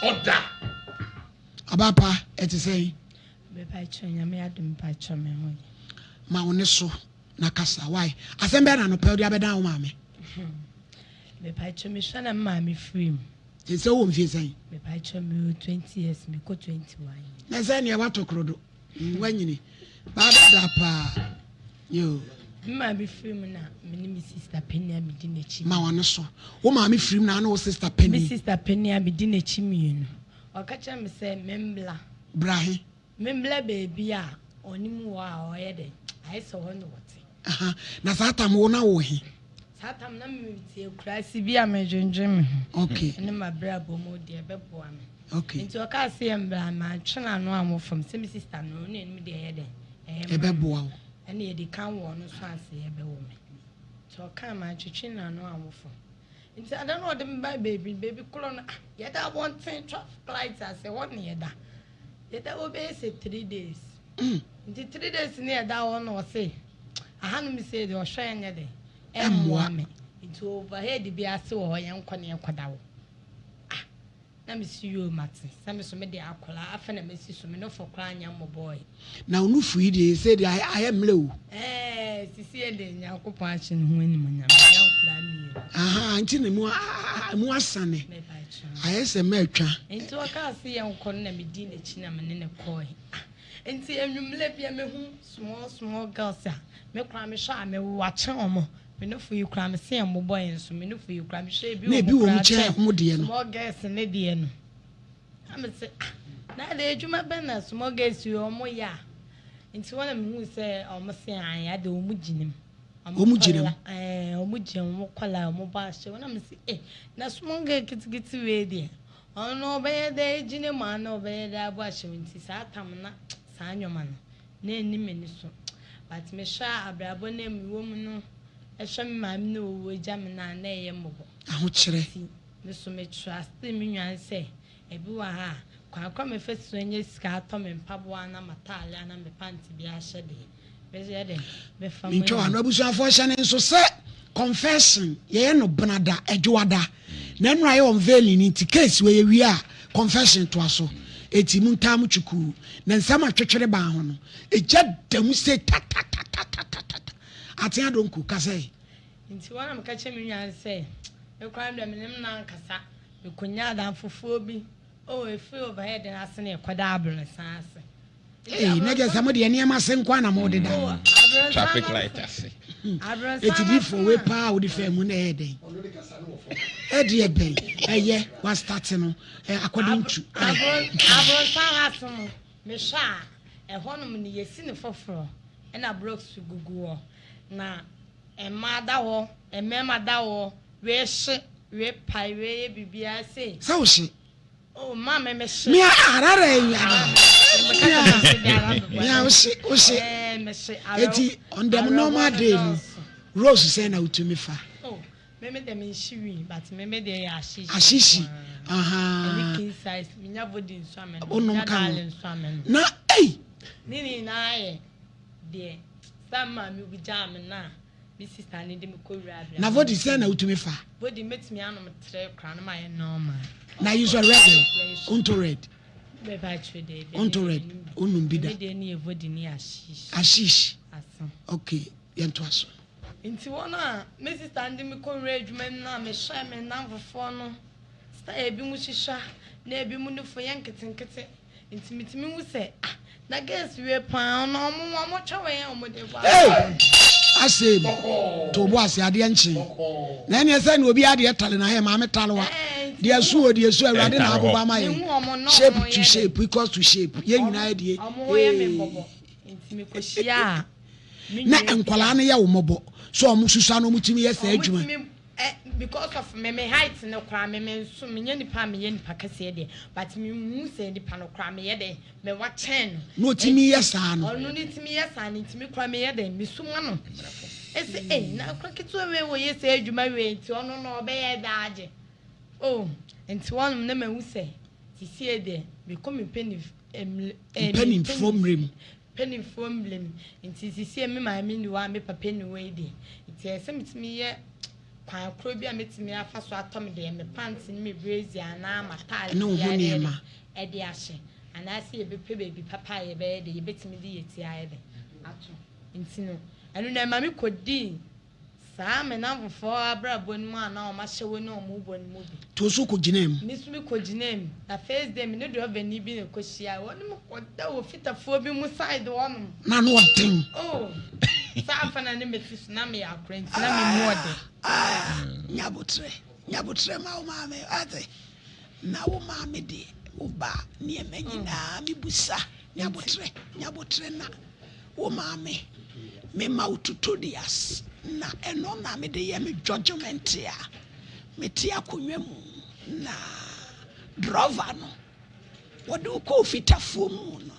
order. Abapa, it is saying, Me by China, me adum by China. Mauneso, Nakasa, why? I send better no pay the other down, mammy. Me by China, Shana, mammy free. It's all if you say, Me by China, 20 years, me go 21. Nazania, what to crodo? When you need, Baba, you. Mammy free me now, my name is Sister Penny, I'm dinner chimney. Mauneso, oh, mammy free now, no sister Penny. Sister Penny, I'm dinner chimney. Or catch me say, Membla. Brahe. Membla baby, only more or edit. I saw one what. Nasata Mona Wohi. Satam Nammy, cry, be a major Jim. Okay. And my brother, more dear Beboam. Okay. Into a car, see, and my channel no from semi sister, no name me the head. A beboa. And yet they can't want no fancy a woman. So I can't my chin and no I'm for. Into I don't know them by baby colonna. Yet I want 10 traffic lights as a 1 year. Yet I will be 3 days. Into 3 days near that one or say. I had me say they were sharing a day. And woman into overhead the be a so or young conny and quadao. Ah, let me see you, Martin. Some is made the alcohol. I find a message from enough for crying young boy. Now, no free said I am low. Eh, see, then Uncle Passion when young. Aha, until the more sunny. I asked a merchant. Into a car see young corner me dinner chinaman in a coy. And see a me small girls, sir. Me cry me shy, me watch home. Me no for you cry me see a boy and so me no for you cry me shape you. Maybe we chair Mudian. Small girls and Edian. I'm a say, now they do my banners, small girls you or more ya. Into one of them who say, oh, Massa, I had the Omujin. Omujin, Omujin, Mokola, Mobash. When I'm say, eh, now small girl get ready. Oh, no, bad day, Ginny man, no bad, I wash him in Satamana, Sanyo man. Nay, Nimin. But me sha abrabo na mi woman no e hwe me mam na owo jam na na ye mbobo ahochere me so me trust me nwan se e bi wa ha kwa me fesu enye sika ato me mpabo na matale na me panty bi a hye de be je de be fam me ntwa no abusuafo hye ne nso se confession ye no benada edwada na nu aye on veil ni ti case we ye wi a confession to aso eti mu ntam chuku na nsama twetwere ba ho no eja dam se ta atia donku kase nti wana mkache me nwan se e kwa ndam nem na nkasa e konya dan fufuo bi o e free overhead na ase na kwada abule sanse nege samo de niam ase nkwa na mo de da Traffic light ase eti bi for we pa wo de fa mu na eden edi eben eye wa start no according to abro san aso me sha e honum ni yesi ne foforo e na blocks gugu na e mada wo e mema da wo we hye we pai we bibia sei so she oh mama me hye me arara ya o she me hye eti on them normal day Rose say na utumi fa oh me dem nhiri but me dey ashishi aha any size me nya body nso amen onum kan nso amen na nini na ye de sama mi bi jam na mi sister ni de me ko wura bra na body say na utumi fa body metimi anom tre kra na ma ye normal na you so red unto red be ba trade unto red onum bi da me de ni body ni ashish aso okay yento aso nti wona me sister ndi me ko wura adwuma na me hye me na fofo no sta e bi mu hihya na e bi mu no fo ye nketenkete nti mitimi hu se na guess we pan no mo twa we yan mo de ba ase to bo ase ade nche na ene se na obi ade tale na he ma me tale wa de asu awurade na aboba ma ye shape to shape equals to shape ye nyina de omo ye me bobo nti me ko hia na enkwala na ye wo mobo so omo susa no mutimi ye sa adwuma because of me height no kra me so me nya nipa kase de but me mu se nipa no kra me ye de me wa chen no timi ye sa no no ni timi ye sa ni timi kra me ye de me suma no ese na kra kitu we wo ye se adwuma we nti ono no obe ye daage oh nti won na me hu se ti sie de me come penny from rem nti sie me ma me ni wa me papa ni we de nti ese mitimi ye kwan kro bi a metimi afa so atom de me pants ni me brazier na matale no ho niema e de ahye anase ye bepe baby papa ye be de ye betimi de yeti aye de ato ntino anu na ma me kodi saa me na fofo abrabo ni mu ana o ma hyewo ni o mu bo ni mu bi to so ko ginem mi so mi ko ginem na first day me no do Oheneni bi ne ko hia woni mo koda wo fitafo bi mu side wonu na no odin oh saa fa na ne meti so na me akrent na me mu ode nyabotre ma o ma me ate na wo ma me de wo ba ne emanyina mi busa nyabotre na wo ma me ma ututodias na eno na me de ye me judgment ya me ti akonwa mu na driver no wode ko fitafo mu no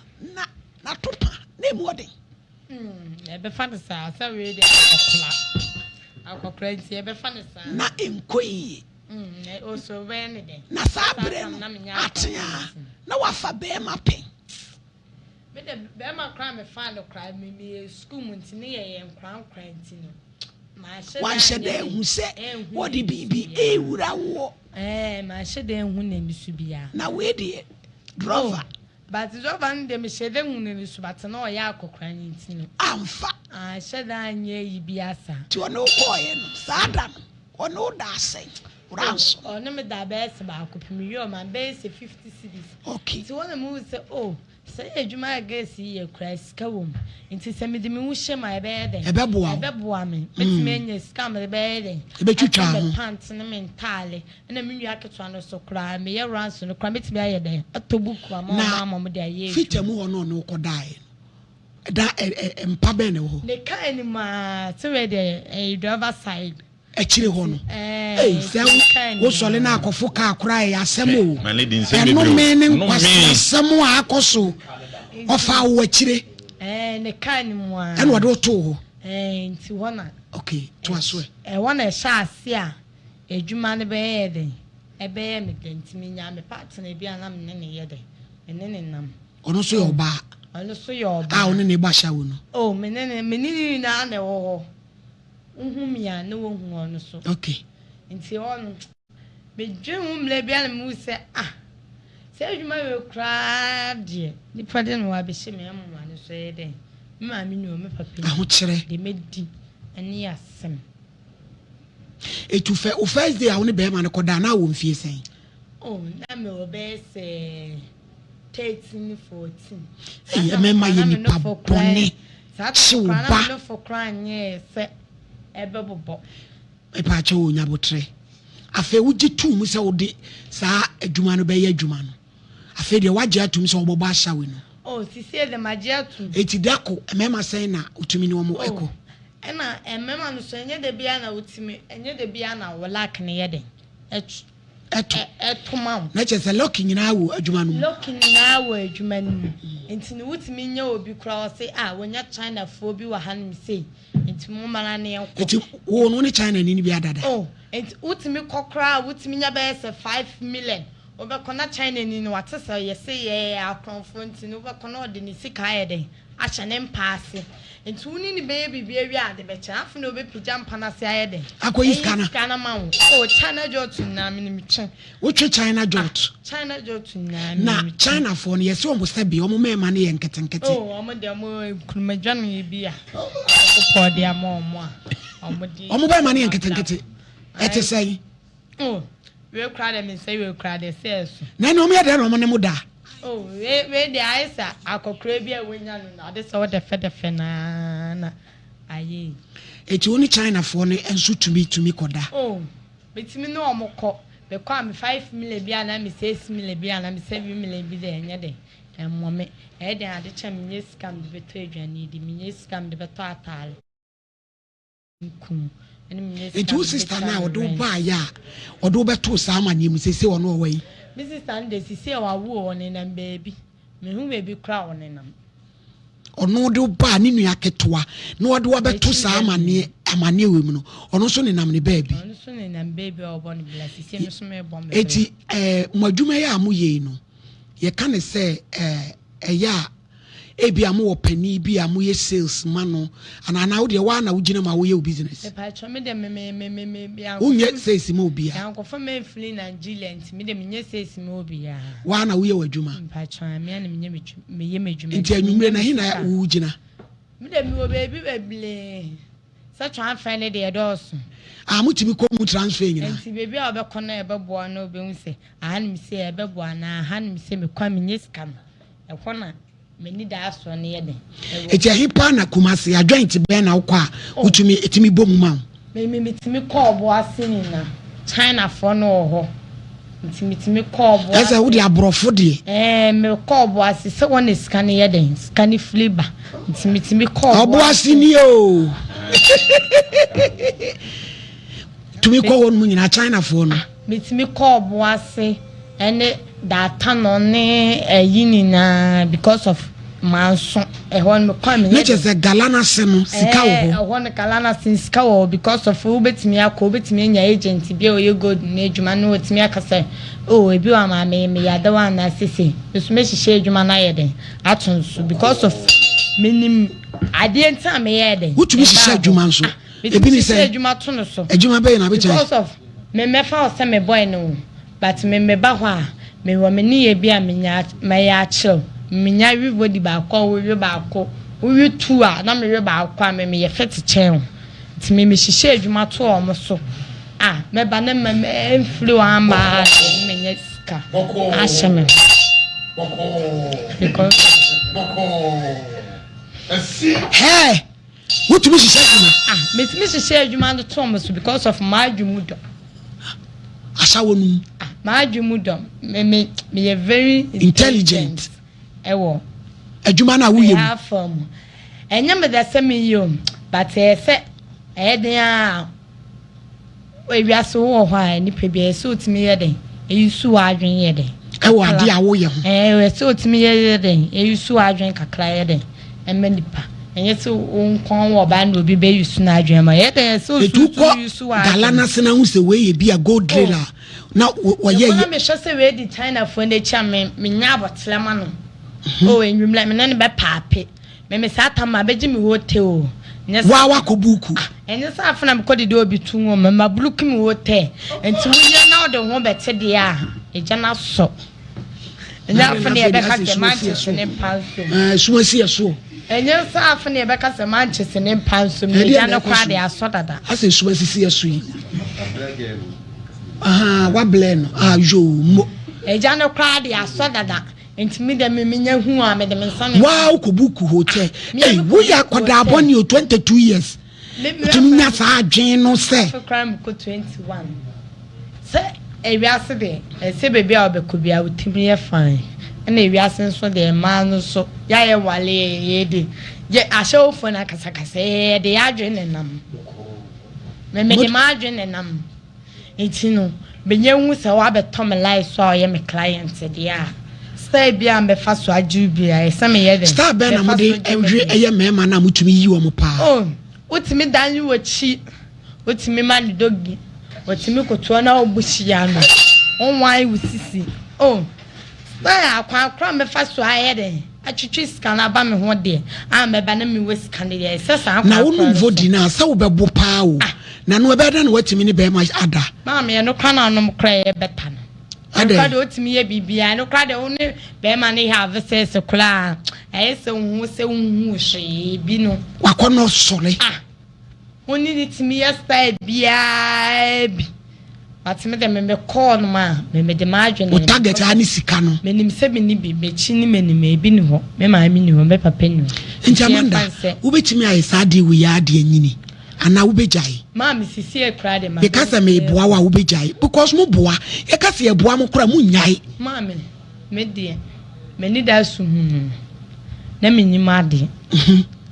na topa na mu ode e be fa sa we de akokla nti e be fa sa na enkoyi also when de na sabre no atia na wafa be ma pen me de be ma kra me fa no kra me school mu nti ne ye nkran nti no wan shede hu se wodi bibi ewura wo ma shede hu na nisu bia na we de driver but driver ndem shede hu na nisu but na o ya akokra nti no amfa shede anye yi bia sa ti ono koye no sada no ono da sei ranso ono me da be se ba akopimi yo man be se 50 cedis okay ti wona mu se say ejuma agesi ye Christ ka wom nti se me de me hu hye ma ebe de ebe boa me betime enye scam de be de ebe twitwa ho pants ne mentale na me nwa ketwa no so kra me ye ranso no kra betime aye de atobuku ama mo de aye fitamu ho no kodai da empa be ne ho ne ka ni ma to we de driver side achire ho no se wo sole na akofo ka akora ya asemo eno me ne nkwasa asemo akoso ofa wo achire ne ka ni mu a eno wode to ho nti wona okay to aso wona sha ase a ejuma ne be ye de ebe ye me de nti me nya me partner bi anam ne ne ye de ne nam ono so yo ba ono so yo ba ono ne ba sha wo no me ni na na wo uhumia na wo hu ono so okay nti ono me dwemu mle bia na mu se se adwuma we kra de nipa de no abehye me amma ne so ye de ma me ni o me papa aho kire de medi ani asem etufe o first day a wo ne be ma ne koda na wo mfie sen na me o be se 13 14 me ma ye nipa boni sa ba no for crying se ebe bobo epa che wo nyabotre afa wuji tu mu se wo de sa adwuma no be ye adwuma no afa de waje atum se wo bobo ahyawe no sisi de maje atum eti dako emema sen na utumi ni wo mo eko na emema no so enye de bia na utimi enye de bia na wo lak ne ye de etuma na che se lock nyina wo adwuma no lock nyina wo adwuma no enti ne utimi nya obi kura o se wonya China fo bi wa hanim sei enti mo mara ne enko enti wo no ne China ni bi adada enti utimi kokra utimi nya be se 5 million obekona China ni no watesa ye se ye akronfo enti no obekona ode ni sika ye den ahye ne mpaase enti woni ni be bibia wi ade be cha afu na obepija mpana se aye den akoyi skana ma wo China jot na me ni mi chen wo twe China jot na China fo no ye se omo sabi omo mema ne ye nketenkete omo de omo kunumajwan bi a ko de omo omo ba ma ne ye nketenkete ete sai we kra de me say we kra de say so na no me de no mo ne mo da we de aisa akokra bi a wenya no na de so de fe na aye eti oni China fo no enso tumi koda betimi no omoko be kwa me 5 million bi ana me 6 million bi ana me 7 million bi de enye de emmo me e de ade cha me scam de beto adwane di me scam de beto atal nkum eti wo sister na odo ba ya odo beto sa amanye mu sese wono owai me sister nde sisi e wawo one na baby me hu baby kra one na ono de ba ni nua ketwa na ode wa beto sa amanye we mu no ono so ne nam ne baby ono so ne nam baby obo ne bla sisi no so me bombe eti mo adwuma ya amu ye no ye ka ne se ya ebi amu openi bi amu ye sales mano ana na wo de wa na wo gina ma wo ye business e pa cho me de me bia wo nye sales ma obi ya ko fa me fili Nigeria nti me de me nye sales ma obi ya wa na wo ye wadwuma pa cho me na me nye me ye medwuma nti anwumre na hina wo gina me de me wo baby beble sa twa fa ne de doso mutimi ko mu transfer nyina nti baby a obekọ na ebeboa na obehu se ahan mi se ebeboa na ahan mi se me kwa me nye scam ekọ na meni da aso ne ye den eti ahipa na kumase a joint be na wokọ a utumi etimi bom ma me timi call bo asini na China for no ho timi call bo esa wo de abrofo de me call bo asi se won scan ye den scan flavor timi call bo asini o tumi call won mu nyina China for no timi call bo asi ene data no ne yini na because of manso ehon me kwa me nature say galana se no sika wo ehon galana se sika wo because of wo betimi akọ anya agent bia oye gold na adwuma no otimi akasa ebi wa ma me yada wa na sisi so me hihye adwuma na ye den atonso because of minim ade enta me ye den wotumi hihye adwuma nso ebi ni say adwuma to no so adwuma be na be because of me mefa o say me boy no but me ba ho a me wo me ni ye bia me ya chill minya everybody ba ko we ba ko we tu a na me ba ko me ye fet chen ti me hihye adwuma to o mo so me ba na me influ amba me nya sika asheme because hey what to me hihye adwuma me hihye adwuma to o mo so because of my adwumudo asa wonu my adwumudo me ye very intelligent ewo adwuma na wo yem enya me da se me yom but se den a ewiase wo ho a ni pebia se otimi ye den eyisu adwen ye den ewo ade a wo ye ho se otimi ye den eyisu adwen kakra ye den emanipa enye se onkon wo ba na obi be yisu na adwen ma ye den se osu galana se na hu se we ye bia gold dealer na wo ye na me hwe se we di China fo na cha me nya abotlema no enwumla me na ne be paape me sata ma beji me hotel wa ko buku enye sa afuna me kodi de obi tunwo me ma buluku me hotel enti wuye na ode ho bete de a eja na so enye afuna e be ka se Manchester ne panso sumasi eso enye sa afuna e be ka se Manchester ne panso me eja na kwa de aso dada ase sumasi si eso yi wa blend jo mo eja na kwa de aso dada enti me de me nya hu a me de me nsa wow ko buku hotel wo ya koda aboni o 22 years tumi nya sa adwen no se crime ko 21 se ewiase de se bebi a obekobi a utimi ye fine na ewiase nso de ma no so ya ye wale ye de je ahye ofo na kasakasa ye de adwen nenam me de ma adwen nenam enti no benye hu se wa betom life so ye me client de a star bia me fa so aju bia e se me ye de star be na mo de enwe eye mema na mutumi yi wo mo pa utimi danyi wachi utimi mani dogi utimi koto na obushi ya no onwan wusisi na akwa me fa so ayede atwitwi scan aba me ho de me ba na me we scan de sesa akwa na wonu vodi na sa wo bebo pa o na no be da na watimi ni be ma ada ma me no kwa na no kra ye beta no ada de utimi ye bibia no kra de woni be ma ne have sense kra se hu hwe bi no wakono sole oni ni timi yesterday bia bi atime de me call no ma me de ma adwene o target ani sika no me nim se bi ni bi be chi ni me nim e bi ni ho me ma mi ni ho me papa ni Njamanda wo betimi ayi saade wo ya ade anyini ana wo bejai ma me sisi e kra de ma because me boa wa wo bejai because mo boa e ka se e boa mo kra mo nyai ma me de me ni da su hu na me nyim ade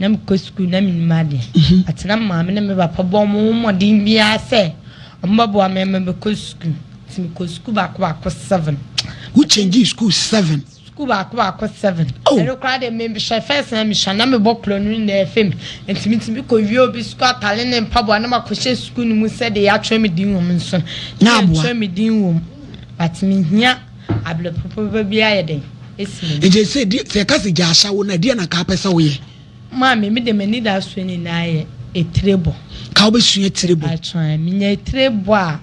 na me ko school na me nyim ade atena ma me na me papa bo mo modin bia se mbabo a me ko school ti me ko school ba ko 7 who change school 7 school ba ko 7 eno kra de me chef first na me shana me bo klonu na fm enti ko wi obi school atale ne mpabo na ma ko she school ni mu se de ya twa me din wo nso na twa me din wo but me hia able popo bia ye den esime e je say se ka se ja ashawo na de na ka pesa wo ye maame me de mani da so ni na ye etrebo ka obesu etrebo atwan me nya etrebo a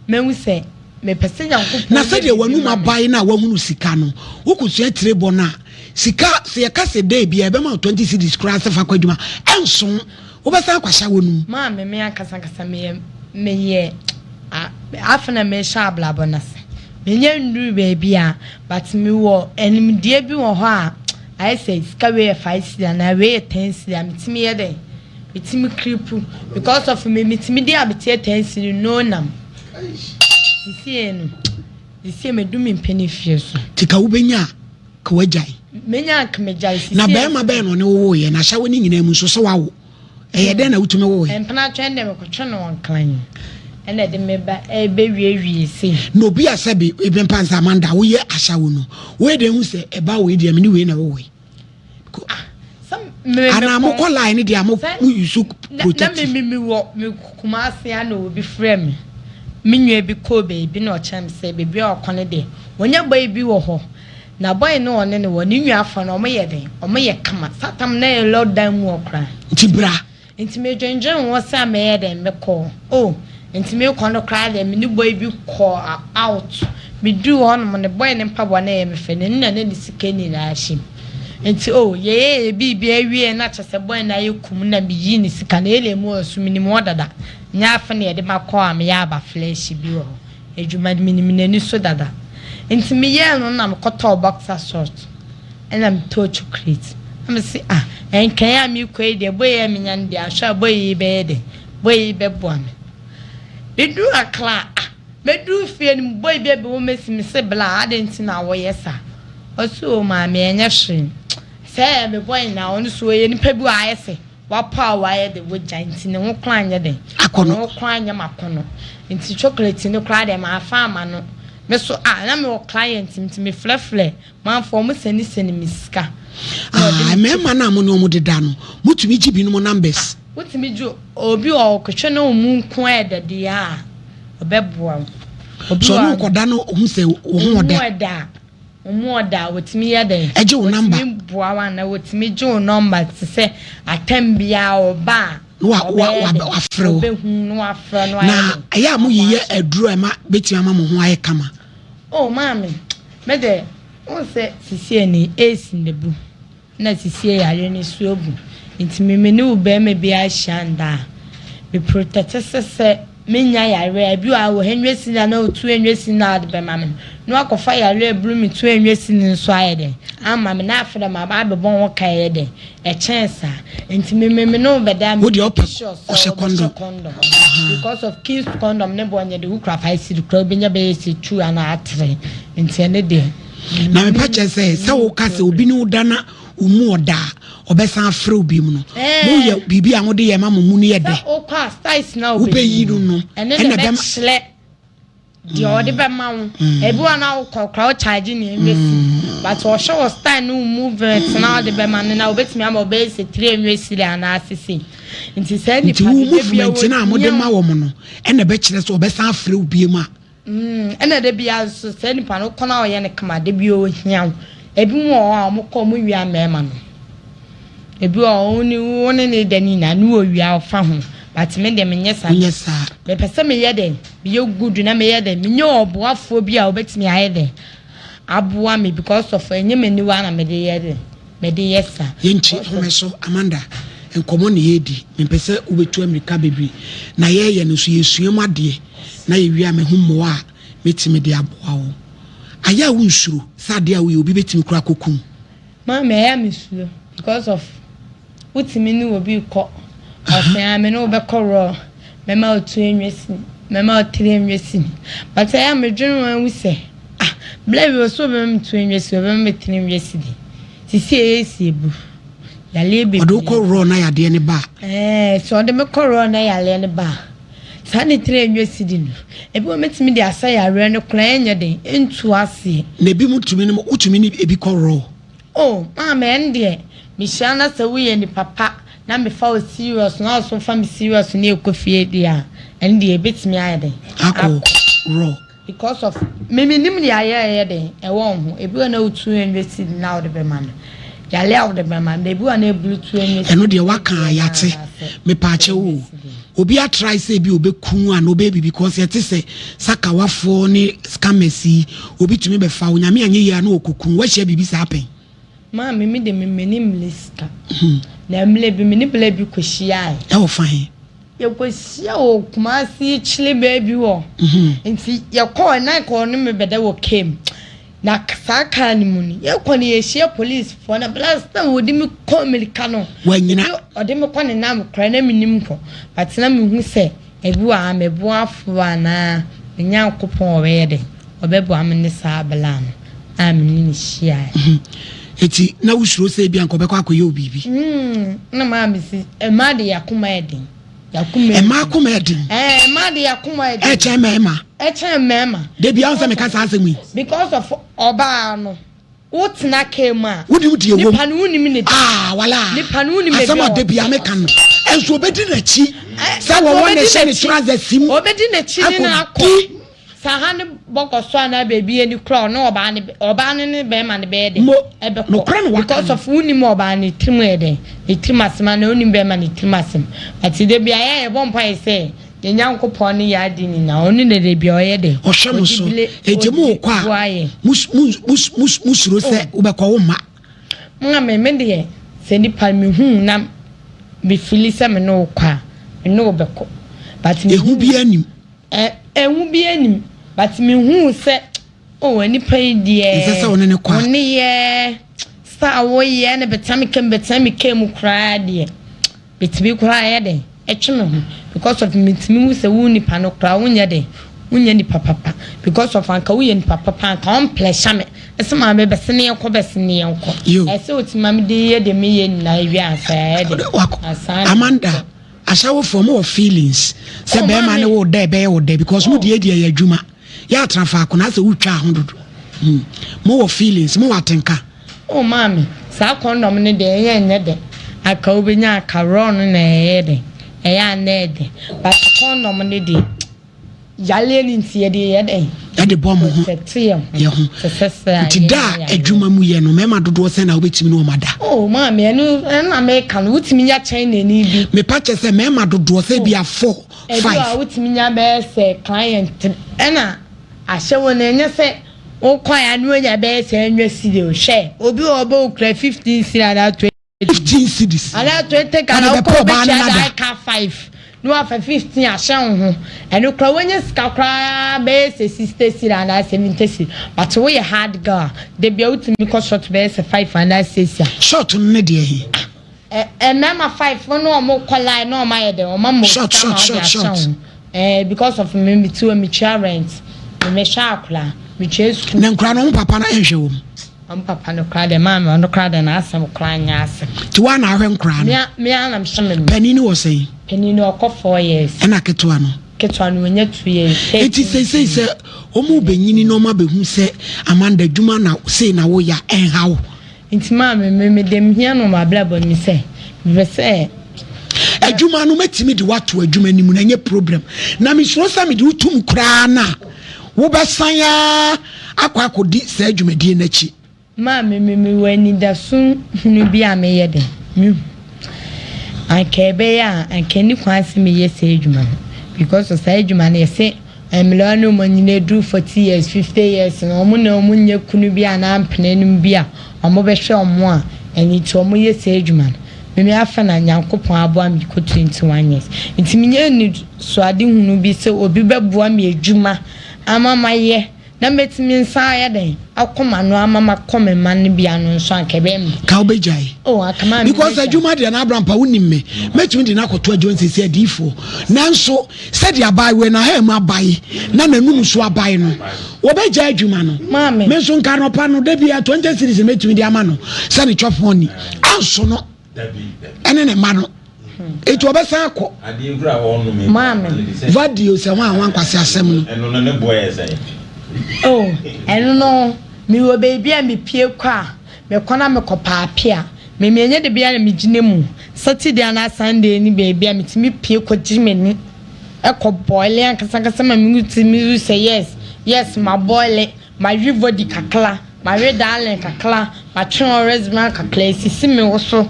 mehu se me pese Nyankopon na se de wanu mabai na wahunu sika no wokusu etrebo na sika se ka se dey bia be ma 20 cedis kra se fa kwaduma enso wo be san kwasha wonu maame me akasa me ye afena me sha blabonase me nya nduru baby a but me wo enimdie bi wo ho a I say sika we 5 cedis na we 10 cedis mitimi ye den mitimi kripu because of me mitimi dey abete 10 cedis no nam Disi me do me penny fie so. Tika wo benya ka wajai. Menya ka mejai sisi. Na be ma be no ne wo ye na hya woni nyina mu so wa wo. Eye den na wutume wo ye. Empana twende me ko twe no wanklan. Ena de me ba e be wie se. No bi asabi e be mpansa Amanda wo ye ahya wo no. Wo de hu se e ba wo e de me ni we na wo we. Ana mo ko line de am yusu protect. Na me wo me kuma ase ana obi frɛ me. Minwe bi ko baby na ocham say baby okone de wonya boy bi wo ho na boy no one ne woni nwa afa na omoye den omoye kama satam na lockdown mu okra ntibra enti me dwenjen wo sa me ye den me ko oh enti me ko no kra de me ni boy bi ko out me do on mo ne boy ne mpabo na ye me fe ne nna ne sika ni na ahim enti oh ye bi awie na chese boy na ye kum na me yi ni sika na ele mu osumi ni mo dada nya afa ne de makọ am ya aba flesh bi wo edwuma de minimini so dada enti me ye no na mkọtọ boxer short and am to chocolate am say en kan ya mi ko e de boy me nya ndi ahwa boy be de boy be boam be du akla me du fie ni boy be wo mesimi se bla adenti na wo yesa oso ma me enya hwe se me boy na onu so ye ni pa bi wa yese wapa waye de wo giant ne ho klanya den akono ho klanya makono nti chocolate ne kra de ma afa ama no me so na me wo client nti me flefle man fo mo seni miska me ma na mo no mo deda no mutumi gi bi no numbers mutumi ju obi o kwetwe no mu nko edede ya obeboa obi so no koda no hu se wo ho oda Omoda wotimi yede eje wo number bua wa na wotimi je wo number ti se atambia oba wa frɛ be hu no afrɛ no na aya mu yiye aduru ema betima ma mo ho aye kama oh mami me de won se sisie ni esi nebu na sisie yare ni suobu ntimi me ni wo be me bi a shanda be protect se menya yare abi wa wo henwesi na na otu enwesi na de be mami no akofa yare ebru mi tu enwesi ni nso ayede ama me na afre ma ba be bon wo kaye de e chance enti me no be da me condom because of kids condom ne bonye de ukra 5 cedi kra benya be se 2 ana atre enti ene de na me pa chese se wo ka se obi ni udana umu oda obesan afre obi mu no mo ye bibi a wo de ye ma mo mu ni ye de o kwa size na obi yi no ene be shle di odi be ma wo ebi wa na wo kokra charge ni enwesi but o show style no movement na odi be ma na obetimi ama obe se 3 enwesi le ana asisi nti se ni pa movement na mo de ma wo mo no ene be kire so obesan afre obi mu a ene de bia so se ni pa no kona o ye ne kama de bi o hian ebi mo a mo ko mo wi amema no ebi oni woni ne dani na no wi afa ho but me de menye sa me pese me ye de bi ye good na me ye de me nye oboafo bi a obetimi aye de aboa me because of enye mani wa na me de ye de me de yesa yenchi homeso Amanda Nkommo ne yedi me pese ubetu America bebi na ye no so yesuam ade na ye wi ame ho mo a metimi de aboa wo aya wo nsuru sade a wo obi betimi kura kokum ma me ya misuro because of utimi ni obi ko afia me no be koro me ma otu enwesi me ma otire enwesi but I am dwunu wan wuse blame so be me tu enwesi be me tire enwesi di sisi esi ebu ya lebe odo ko ro na ya de ne ba so de me koro na ya le ne ba sani tire enwesi di no ebi o metimi de asa ya re no kra enye de entu ase na ebi mutumi no utumi ni ebi koro oh mama ende mi shana se wuye ni papa na me fa o serious na so fa me serious na ekofie dia ende ebetimi ayede ako raw because of me nim the aye den e won ho ebi na otu university now the be man yale out the be man ebi na able to university eno de waka yate me pa che wo obi a try say bi obekun an obebi because yete say sakawafo ni scammersi obi tumi be fa onyame anye ya na okukun wa hia bibi sa happen ma me de me nim lista na mle bi me ni bla bi kwhia e wo fan ye kwhia o kumasi chile baby wo nti ye call na call no me beda wo came na saka ni muni ye ko ni ye share police for na blast wodi me call America no wanyina odi me ko ne nam kra na minim ko but na me hu se ebi wa amebo afo ana nya kopon we de obebo am ne sa bala no am ni share eti na usuro se bia nkobekọ akoye obibi na ma me si e ma de yakoma edin e ma akoma edin ma de yakoma edin e che mema de bia on se me kasa asemi because of oba no utina kema wudi die wo nipa no unimi ne wala nipa no unimi be asema de bia me kan enso obedi na chi sa wo won ne she ne trouser sim obedi na chi ni na akọ sahane bokoso ana baby eni kro no oba ne be ma ne be de ebe ko because of unimi oba ne timu ede timu asema na unimi be ma ne timu asem ati de bia ye bompa ise Nyankopon ni ya di ni na oni ne de bia oye de ohwe so ejemu kwa musuro se ubekọ wo ma nga me de se ni pa me hu na be filisa me no kwa no obekọ but me hu bi anim ehu bi anim but me hu se o ani pa die se one ne kwa oni ye sta wo ye ne betami kem kra de betimi kra ye de etweme because of mitimi mu se wu nipa no kra wunya de wunya ni papa because of anka wuye ni papa anka on pleasure me ese ma be besene enko ese otima me de ye de me ye na wi asa ye de Amanda ashawo for more feelings se be ma ne wo de be wo de because mu de ye adwuma ya trafa akona se wutwa ahododo more feelings more atenka mami sa condom ne de ye nye de aka obenya aka ron na ye de eya nede but condom ne de yale ni ntie de ye de de bom ho ye ho ti da adwuma mu ye no mema dodo se na obetimi no mada mami enu na me kan wutimi ya China ni bi me pa che se mema dodo se bia 4 5 wutimi nya be se client ena ahye won enye se o kwa ya nu nya be se enwa sidi o hwe obi obo okra 15 sira na 15 cities ala 20 kana ko be cha 5 no afa 15 ahye ho eno kra wonye ska kra be se 60 sira na 70 sira but we hard girl de bia utimi ko short be se 5 and 6 short ne de hi mama 5 no mo kwala no ma ye de o ma mo short because of me too me rent me shakla me chase na nkra no papa na ehwe wo papa no kra de mama no kra de na asem kra nya asem ti wa na ahwe nkra no me anam sheme panini wo sei panini okọ 4 years na ketwa no nya 2 years eti sei omu benyini no ma behu se Amanda dwuma na sei na wo ya enhawo nti mama me dem hia no ma blabo ni se be se adwuma no metimi de wato adwuma ni mu na nye problem na me suro sa me de utum kra na wo besan ya akodi se adwuma die na chi ma me wani da sun hunu bi a me ye de ankebe ya ankeni kwansi me ye se adwuma because of se adwuma na ye se emlano manyine do 40 years 50 years na omu nye kunu bi a na ampenenum bi a omo be hwe omo a eni to omo ye se adwuma me afa na Nyankopon aboa me ko 21 years nti menye ni so ade hunu bi se obi beboa me adwuma amama ye na metimi nsa ya den akoma no amama kome man bi anu nso akebe me ka obejai akama because adwuma de na Abraham pa woni me metimi de na koto adwon sesi adifo nanso said ya bai we na ha mu abai na nanum so abai no obejai adwuma no mame me so nka no pa no da bia 20 series metimi de ama no se ne chofoni anso no ene ne ma no etu obesa akọ ade nkura wonu me mame vadio se wan kwase asem no eno no ne boye say eno no mi wo baby a mi pie kwa me kona me kopapia me enye de bia na me gine mu Saturday na Sunday ni baby a mitimi pie ko jimeni e ko boile an kasa ma mi say yes yes my boil my body kakla my red darling kakla my children's man kakla sisi me also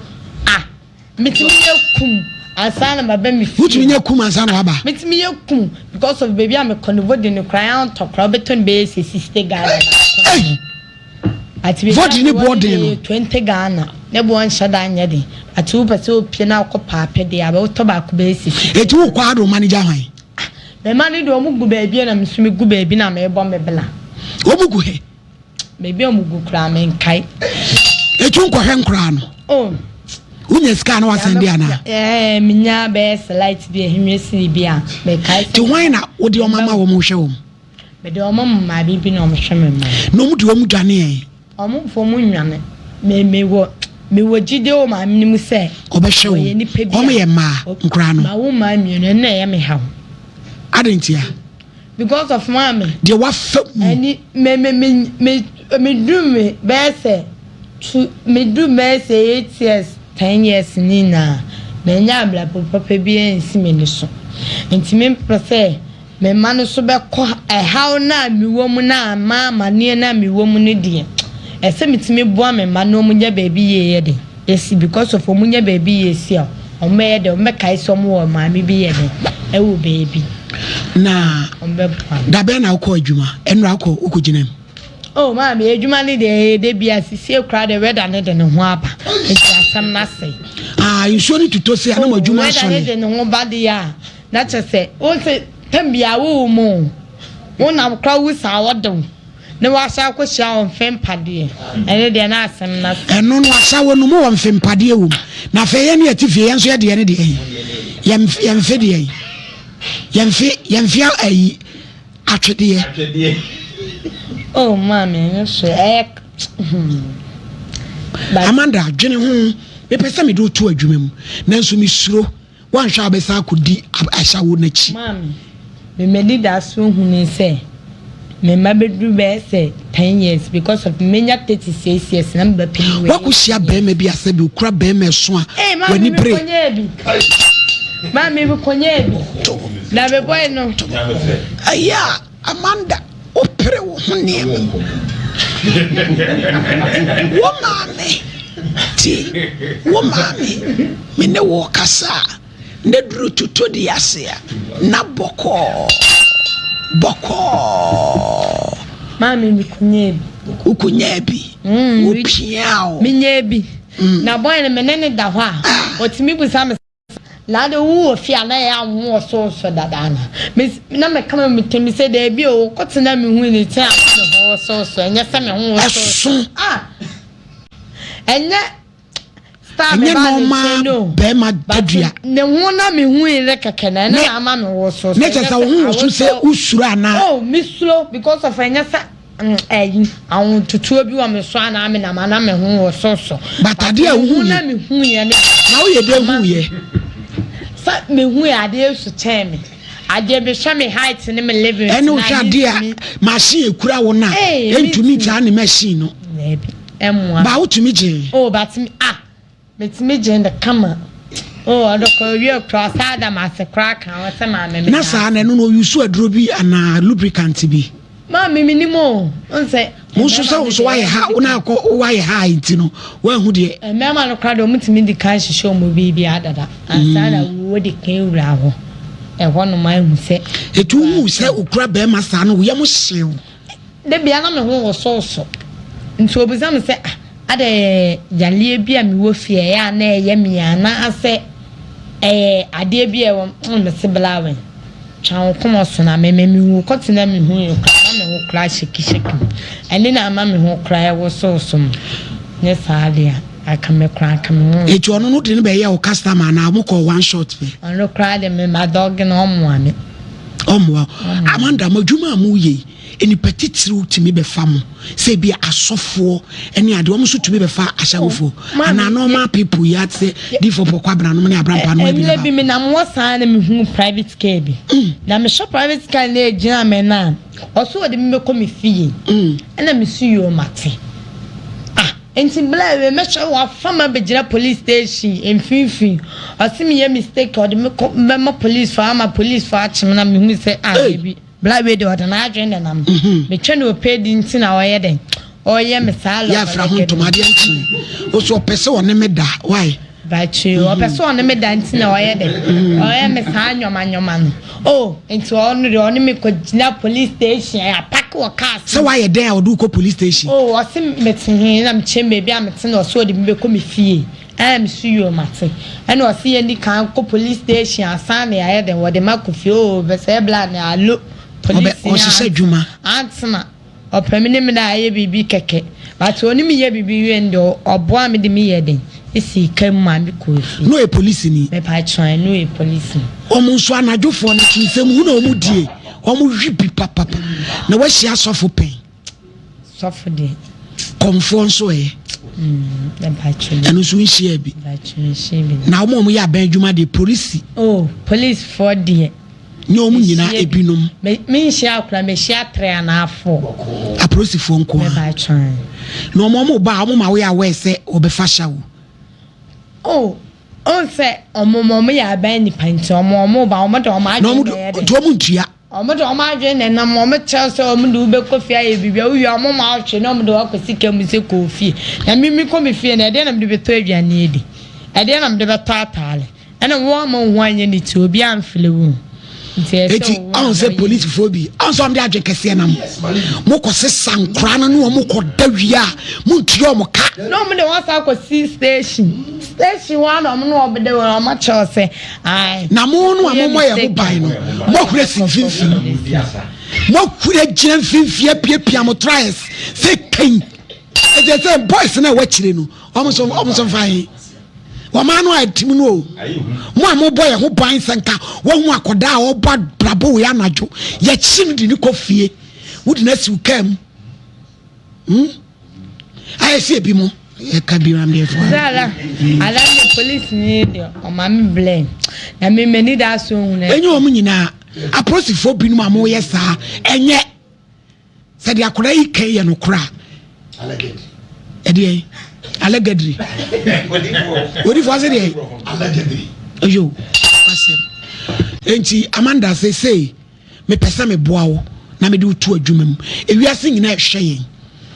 metimi kum ansana ma ba me wutimi nya kum ansana waba metimi kum because of baby am convode no cry on to cry beton be 60 Ghana ati vote ni boarding 20 Ghana ne bo anshada anya de ati wo pese opie na akopa apede aba wo to ba ko be 60 eti wo kwa do manager hwan me mani do mu gu baby na msumi gu baby na me bo me bela omugu he baby omugu kra me nkai eti wo hwe nkra no unya ska na wasende ana minya be light bi ehwesi bi a me kai ti hwan na wo de omama wo mo hwe wo me de omama ma bi na omo hwe me ma no mu de wo mu dwane omo fo mu nwane me wo jide o ma mnim se obehwe wo omo ye ma nkra no ma wo ma mienu na ye me ha adentia because of mama de wa fa ani me do me be se me do me se 8 years 10 years nina menya abla papa bi ensi me ni so ntimi mpese me manu so be ko how na miwo mu na mama ne na miwo mu ne die ese mitimi boa me manu mu nya baby ye de esi because of mu nya baby ye si o me de me kai so mu o ma mi bi ye de e wo baby na da be na ko adwuma enra akọ ukuginem oh mama adwuma ne de bia sisi ekra de weather ne de ne ho aba enti asam na sei insurance to say na adwuma so ne de ne ho ba de ya na chese o se tambia wo mu wona kra wu sa wodom ne wa sha ko sha on fempade ene de na asam na eno no asha wo no mo won fempade wo na fe ye ne atifie ye nso ye de ne de yemfe de yemfe ayi atwede oh mama so Amanda dwene ho me pese me do to adwuma mu nanso mi suro wan hwa abesa akodi ahya wo nachi mama me medi da so hunu se me mabedu be se 10 years because of menya 36 years na mba pini wa ko hia be ma bi asa bi kura be ma so a wani bre mama me konye bi na be boy no aya Amanda opere wo ho ne wo mame ti wo mame me ne wo kasa ne duru tuto di ase na boko mame mi kunye bi wo piao mi nye bi na boy ne menene da ho a otimi busa me lade wo fi ana ya wo so dadana na me kama me temi se da bi o kotena me hu ni tia ho so enya se me hu so enya star me ba no be ma dadua ne hu na me hu ile keke na ama me wo so ne kesa wo hu se usuru ana oh me slow because of enya se awon tutu bi wa me so ana me na mana me hu wo so batade a hu na me hu ye na wo ye de hu ye sa me hu ade su cheme ade be hwe me height ne me level eno hwa de a machine ekura wo na entumi gya ne machine no ba utumi gye oh but me metumi gye the camera oh adoko wi akra sada ma se crack ha wase ma me na sa na no yusu aduro bi ana lubricant bi ma me minimo onse musu so why ha una ko why ha intino wa hu de me ma no kra do mutumi di kan hihye mo bi adada ansana wo de kan wura ho e ho no ma hu se etu hu se okura be ma sa no ye mo hyew de bia na me ho wo so nti obuzam se ade jalie bi a me wo fie ya na eye me ya na ase ade bi e wo me se blawen chan Nkommo so na me wu kotena me hu yo na me ho kra sheki ene na ama me ho kra wo so ne saade aka me kra aka me ho etu ono no de ne be ye o customer na mo ko one shot be ono kra de me ma dog na omo Amanda madwuma amuye eni petitiri utimi be fam se bia asofo eni ade omo so tumi be fa ahyagofo ana normal people yat say di for kwabra no ne abrampa no bi bi me na mo san na me hu private car bi na me shop private car na ejina me na oso de me ko me fie na me su yo mate enti bla we me hwe wa fama begira police station emfinfin osimi ye mistake o de me ko me police for ama police for achim na me hu say baby black way the na adwene nam me twa no pay di ntina oyɛ den oyɛ me sala ya fra ho tomade nti o so pese won me da why bachi o pese won me da ntina oyɛ den oyɛ me sa nyoma no oh enti on me ko gina police station ya pack wo car so why you there o do ko police station oh o se metin na me chembe bia metin o so de me ko me fie am suyo mate and o se yeni kan ko police station asan na ya den wo de makofie o be se bla na alo police o se djuma antna o pemini me na aye bibi keke but oni me ye bibi wendo oboa me de me ye den isi kam ma me ko fi no e police ni me pa try no e police o mu so anadwofo na kinsem hu na o mu die o mu hwibi papa na wa hia sofo pen sofo de konfo nso e na pa try anu so nhia bi na o mu ya ban djuma de police oh police for de nyomu nyina ebinom me nhia akura me hia 3 na afọ apolisifoɔ nko me pa try no mo ba o ma we awe se obefa shawo oh on say omomo ya ban ni panti omomo ba omo de omo adwe to mo ntua omo de omo adwe ne na omo chelse omo de ube kofi aye bibia wi omo ma ahwe na omo de akosi kam se kofi na mimi ko me fie na de na me de beto aduane edi de na me de beto atale na wo ma ho anye ni ti obi amflewu eti on say police phobia on so am de adwe kese na mo ko se sankra na no mo ko da wi a mo ntua mo ka no mo de wasa ko station one omo no obede we omo chelse ai na mo no amomo ye ho ban no mo kure sinfinfin mo kure gina finfin piapia mo tries say king e say boys na wa chire no omo so fine wamano atim no mo amo boy ho ban sanka wo hu akoda a oba brabo we anajo ye chim di ni kofie wudi na siu kam I see bi mo e ka bi ram dey for ala the police ni de o ma me blame na me mani da so hu na enyo mo nyina aposifo bi no amo ye sa enye se de akoda yi kan ye no kra edi Allegedly. What if was it? Allegedly. Yo, Enti Amanda say me pesa me boawo na me do to adwuma e wi ase nyina hwe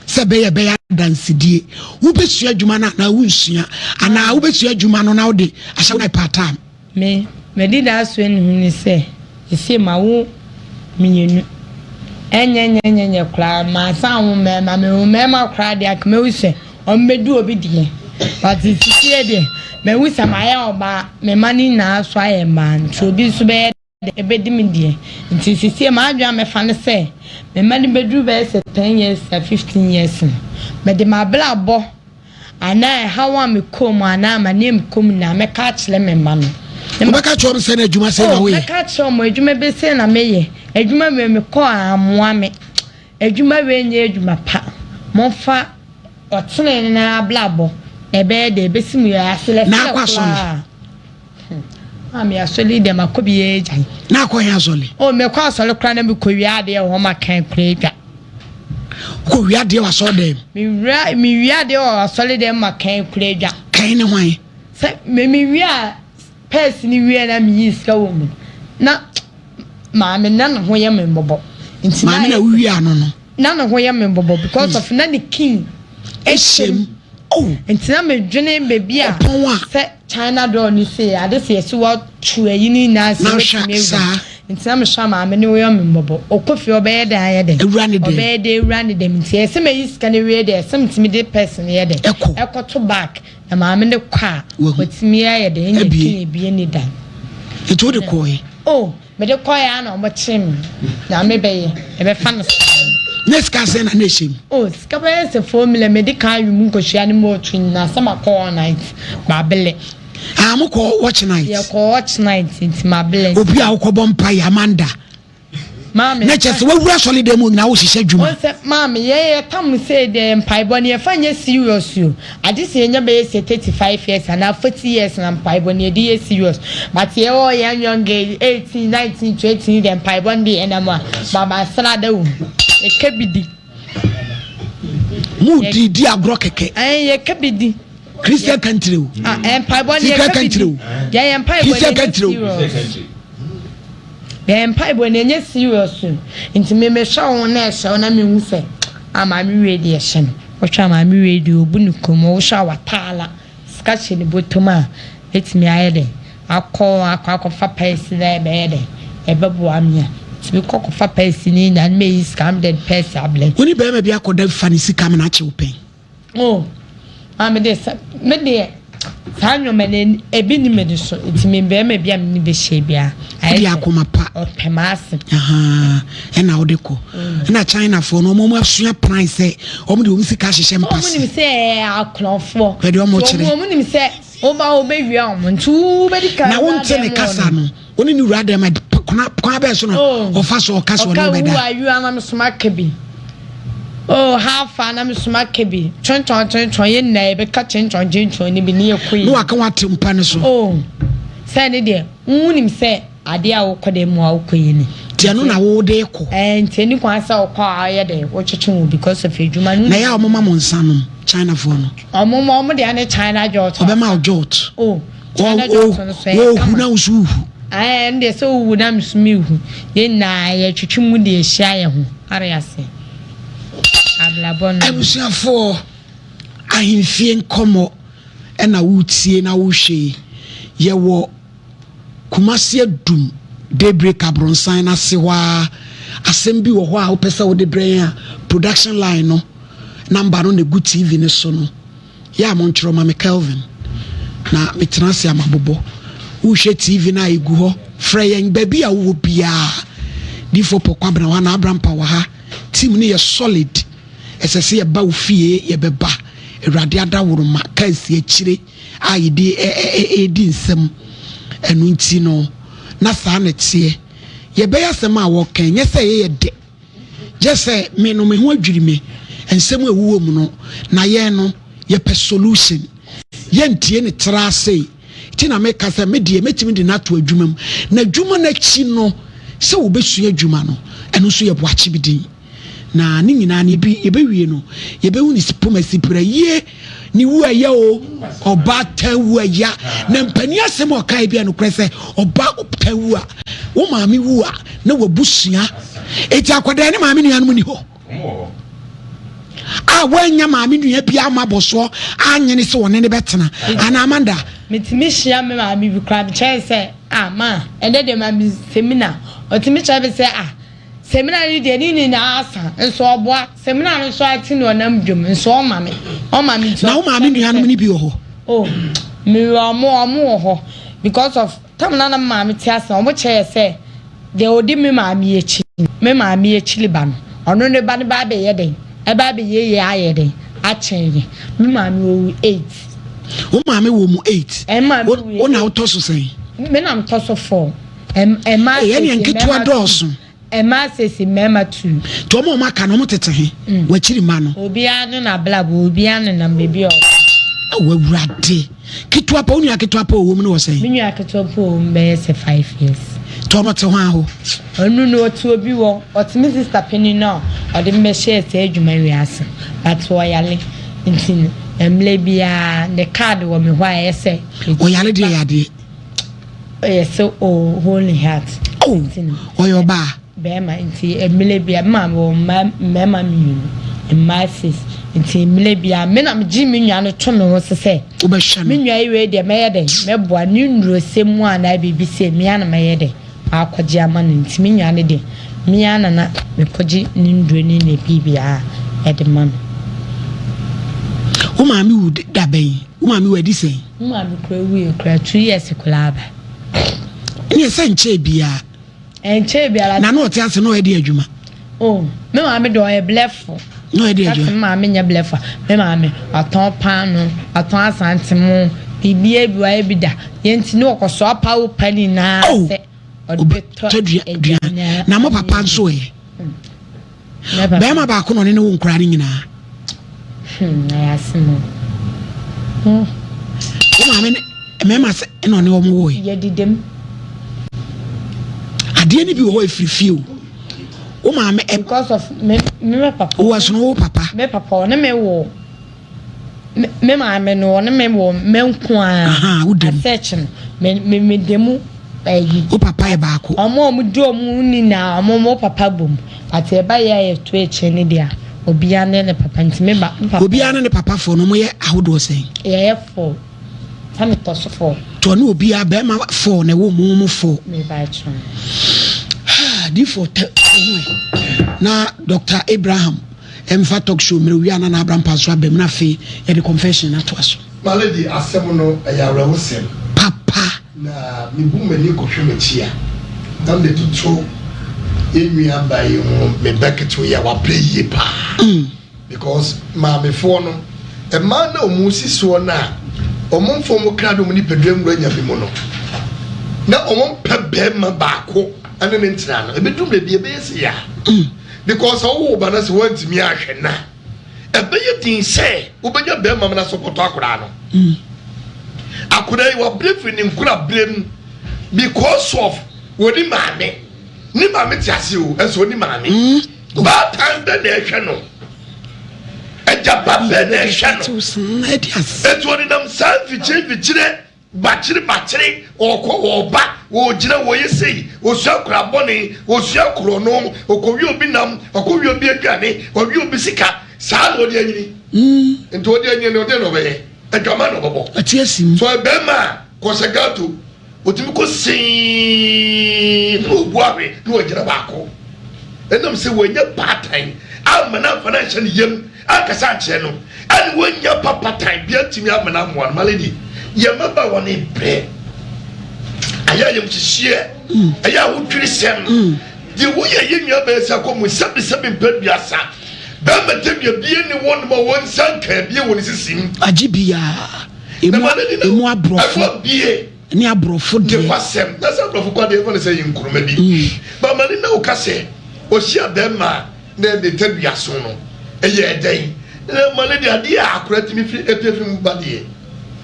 se be ye dance die wo besu adwuma na wo nsua ana wo besu adwuma no na wo de ahya na part time me di da so enu ni se ma wo minyenu enye kra ma san wo me ma kra de akme wo se on medu obi die but sisi de me wisa maye oba me mani na so aye man so bi so be ebedi me die nti sisi ma adwa me fa ne se me mani bedu be se 10 years 15 years me de ma bla bo ana hawa me kom ana ma ne me kom na me ka kile me ma no me ka chom se na adwuma se na we me ka chom adwuma be se na me ye adwuma me ko amoa me adwuma we nye adwuma pa mo fa otene na blabo ebe de besimu ya asele na kwasole ami asole de makobi ejan na kwanya asole o me kwa asole kra na me kowia de ho makan kredwa kowia de wa so dem mi wia de o asole de makan kredwa kan ne hwan se me wia pes ni wia na mi yiska wo mu na ma me na no ho ye me mbobo nti ma me na wia no no ho ye me mbobo because of na the king Eshem. Oh, entina me dwene bebi a se China door ni se ade se yeso wa tru ayini na se entina me shama me ne wo yom mbobo okofi obeye de aye de obeye de ewrani de nti se me yiska ne we de se mtimi de person ye de ekoto back na ma me ne kwa wotimi aye de enye kine bie ni dan eto de koy oh me de koy ya na omo chim na me beye e be fa no next cousin na nation oh skaba se formula medical yu mun ko hia ni mo twin na sama call night babele am ko watch night ya ko watch night it mabele obi a ko bompa ya Amanda mama na chese wa wura solid dem na wo hihye dwuma o se mama ye tam say de mpaibo ne fanya serious you ade se nya be 35 years and 40 years na mpaibo ne de serious but ye o young 18 19 20 de mpaibo de enama baba srada wo e kebidi mu di agro keke ye kebidi Christian country mpaibo ne kebidi ya mpaibo ne then pipe when any serious into me show on there, so na me say, I'm radiation. What am I radio? Nkommo shower tala, scratching the bottom. It's me, I call a cock of a pace there, bed, a babu amia. To be cock of a pace in and me scam dead pace able. When you better be a could fancy coming at you pay. Oh, I'm a dear, my Sanyo men a bini medicine, it's me bear maybe I'm nibe shabia. I come apart or Pemas. And now deco. And a China for no more sweet price say, do we see cash champagne? Say, I'll cloth for. But you're much woman say, oh, my baby, I'm too medical. I won't tell a Cassano. Only you rather my Quabeson or Faso or Castle. Who are you? I'm smart cabby. Oh, how fun I'm smart cabby. Try neighbor catching on ginger and be near Queen. No, I can't want to punish. Oh, Sandy dear, him say, I dear will call them more Queen. Tianuna all day, and Tenny Quasa or quiet, watching because of you, man. Nay, our mamma on Sanum, China phone. Or Mamma, the other China George, or Mamma George. Oh, who knows who? And the so would I'm smooth. Then I chichum with the shy. Ariase. I was here for AhenfieNkommo and I would see na wushi. Ye wo Kumasi dum daybreak abronsan na sewa assembly wo ho a opesa wo de brain production line no number no good TV ne so no ya monchro ma Kelvin na metenase amabobo wo hwe TV na egu ho freyen baby a wo bia di for pokwa wa na abrampa wa ha team ne ye solid esese ye ba ofie ye beba Erade adawuruma kansi akire ayide edi nsem enu nti no na saa na tie ye be yasem a wo kan ye se ye de je se me no me ho adwiri me ensem ewuwo mu no na ye no ye pe solution ye ntie ne tra sei ti na me ka se me de metimi de na to adwuma mu na adwuma na chi no se wo besu adwuma no enu so ye boachi bidin na ni nyina ni bi ye be wie no ye be hu ni sipomasi pra ye ni wu aya o oba tawu aya na mpani asem o kai bia no krese oba tawu a wo maami wu a na wabusua eti akoda ni maami nuanu ni ho a wanya maami nua bia amaboso anyene se woni ne betena ana Amanda metimi hia me maami bi kra bi chai se ma ende de maami seminar otimi chai be se seminar de ni na asa nso oboa seminar nso ati no nam dwom nso o mame na o mame nuanu ni bi ho me omo ho because of tam na mame ti asa o mo che se de odi me mame echi liba no ono ne ba ne ba be ye den e ba be ye aye den a chen me mame o 8 o mame wo mu 8 o na o to so sei me na to so 4 ma ye ne nketu adoso Emma says mema too. Tomo maka no motete he. Wachiri ma no. Obi anu na blabo, obi anu na baby o. Awurade. Kitu apa onu akitu apa owo mu no wo sei. Minu akitu apa o mbe se 5 years. Tomo te ho aho. Onu no otu obi wo, otimi sister penny no, odi me share se adwuma wi ase. But wo yale ntin emle bia the card wo me ho a ese. O yale de yade. Yes, oh holy heart. Oh. Oyo ba. Bema nti emile bia mama mema mi sis nti emile bia me na mji mi nwa no to me ho se obehwa me nwa iwe de meye de meboa ni nduro semu ana bibi se mi ana meye de akwaji ama no nti me nwa ne de mi ana na me koji ni nduro ni na bibia e de man o ma mi wu da ben o ma mi wadi sen o ma mi kra wu kra 2 years kula ba ni se nche bia enche bia na no ti ase no e de adwuma me ma me do e blefo no e de adwuma me ma me nya blefo me ma me aton pano aton asantemo bibia biwa e bida yenti no okoso apa wo pani na se odeto na mo papa nso e be ma ba ko no ne wo nkura ni nyina na yasimo o ma me ma se no ne wo mo wo ye didem ade ni bi wo efirifie o ma me because of me papa o was no papa me papa na me wo me ma me no na me wo me nko a wo dem search me demu o papa e baako omo di omo ni na omo papa bom ati e ba ye to eche ni dia obia ne papa ntime ba papa obia ne papa fo no mo ye ahodo sen ye fo fami to so fo to no obia be ma fo na wo mu fo me ba tron di fo na Dr. Abraham emfa talk show me wi ana na Abraham paso abem na fe ye the confession na to aso malady asem no ayawra wo sem papa na mi bu mani ko hwe machia dan de tutu emi abai ho me baketo ya wa play ye pa because ma me fo no e ma na omu siso na omu fo mo krado mu ni pedwam ro nya bi mo no na omu pebe ma baako ane ne ntina no e bedum le bi e be yesi ya because owo ba na se wantimi ahwe na e be ye tin se wo be nya be ma na sokoto akura no akura yi wa brief ni nkura brem because of woni maame ni maame ti ase o eso ni maame ba tan de na ehwe no eja ba be na ehwe no eto ni nam san fichire bachire oba wo gina wo yesi osu akura boni osu akuro no okowi obi nam okowi obi aduane owi obi sika saa no de anyini ento odi anyini no de no be adwama no bobo atiasim so be ma ko segato otimi ko sin no buawe no gina baako enam se wonya part-time amana financial yem akasa ache no ani wonya papa time bia timi amana mo an malady yamaba woni bre aya yem chihie aya wotwiri sem di wo ye yenua ba sa ko mu sabi mpadua sa ba matabia bie ni won ma won sanka bie woni sisim agibia emu abrofo bie ni abrofo de kwasem na sa abrofo kwa de won say nkuruma bi ba mali na ukase o hia ba ma na de tabia so no eye edan na mali de ade akura timi fi epefi mu ba de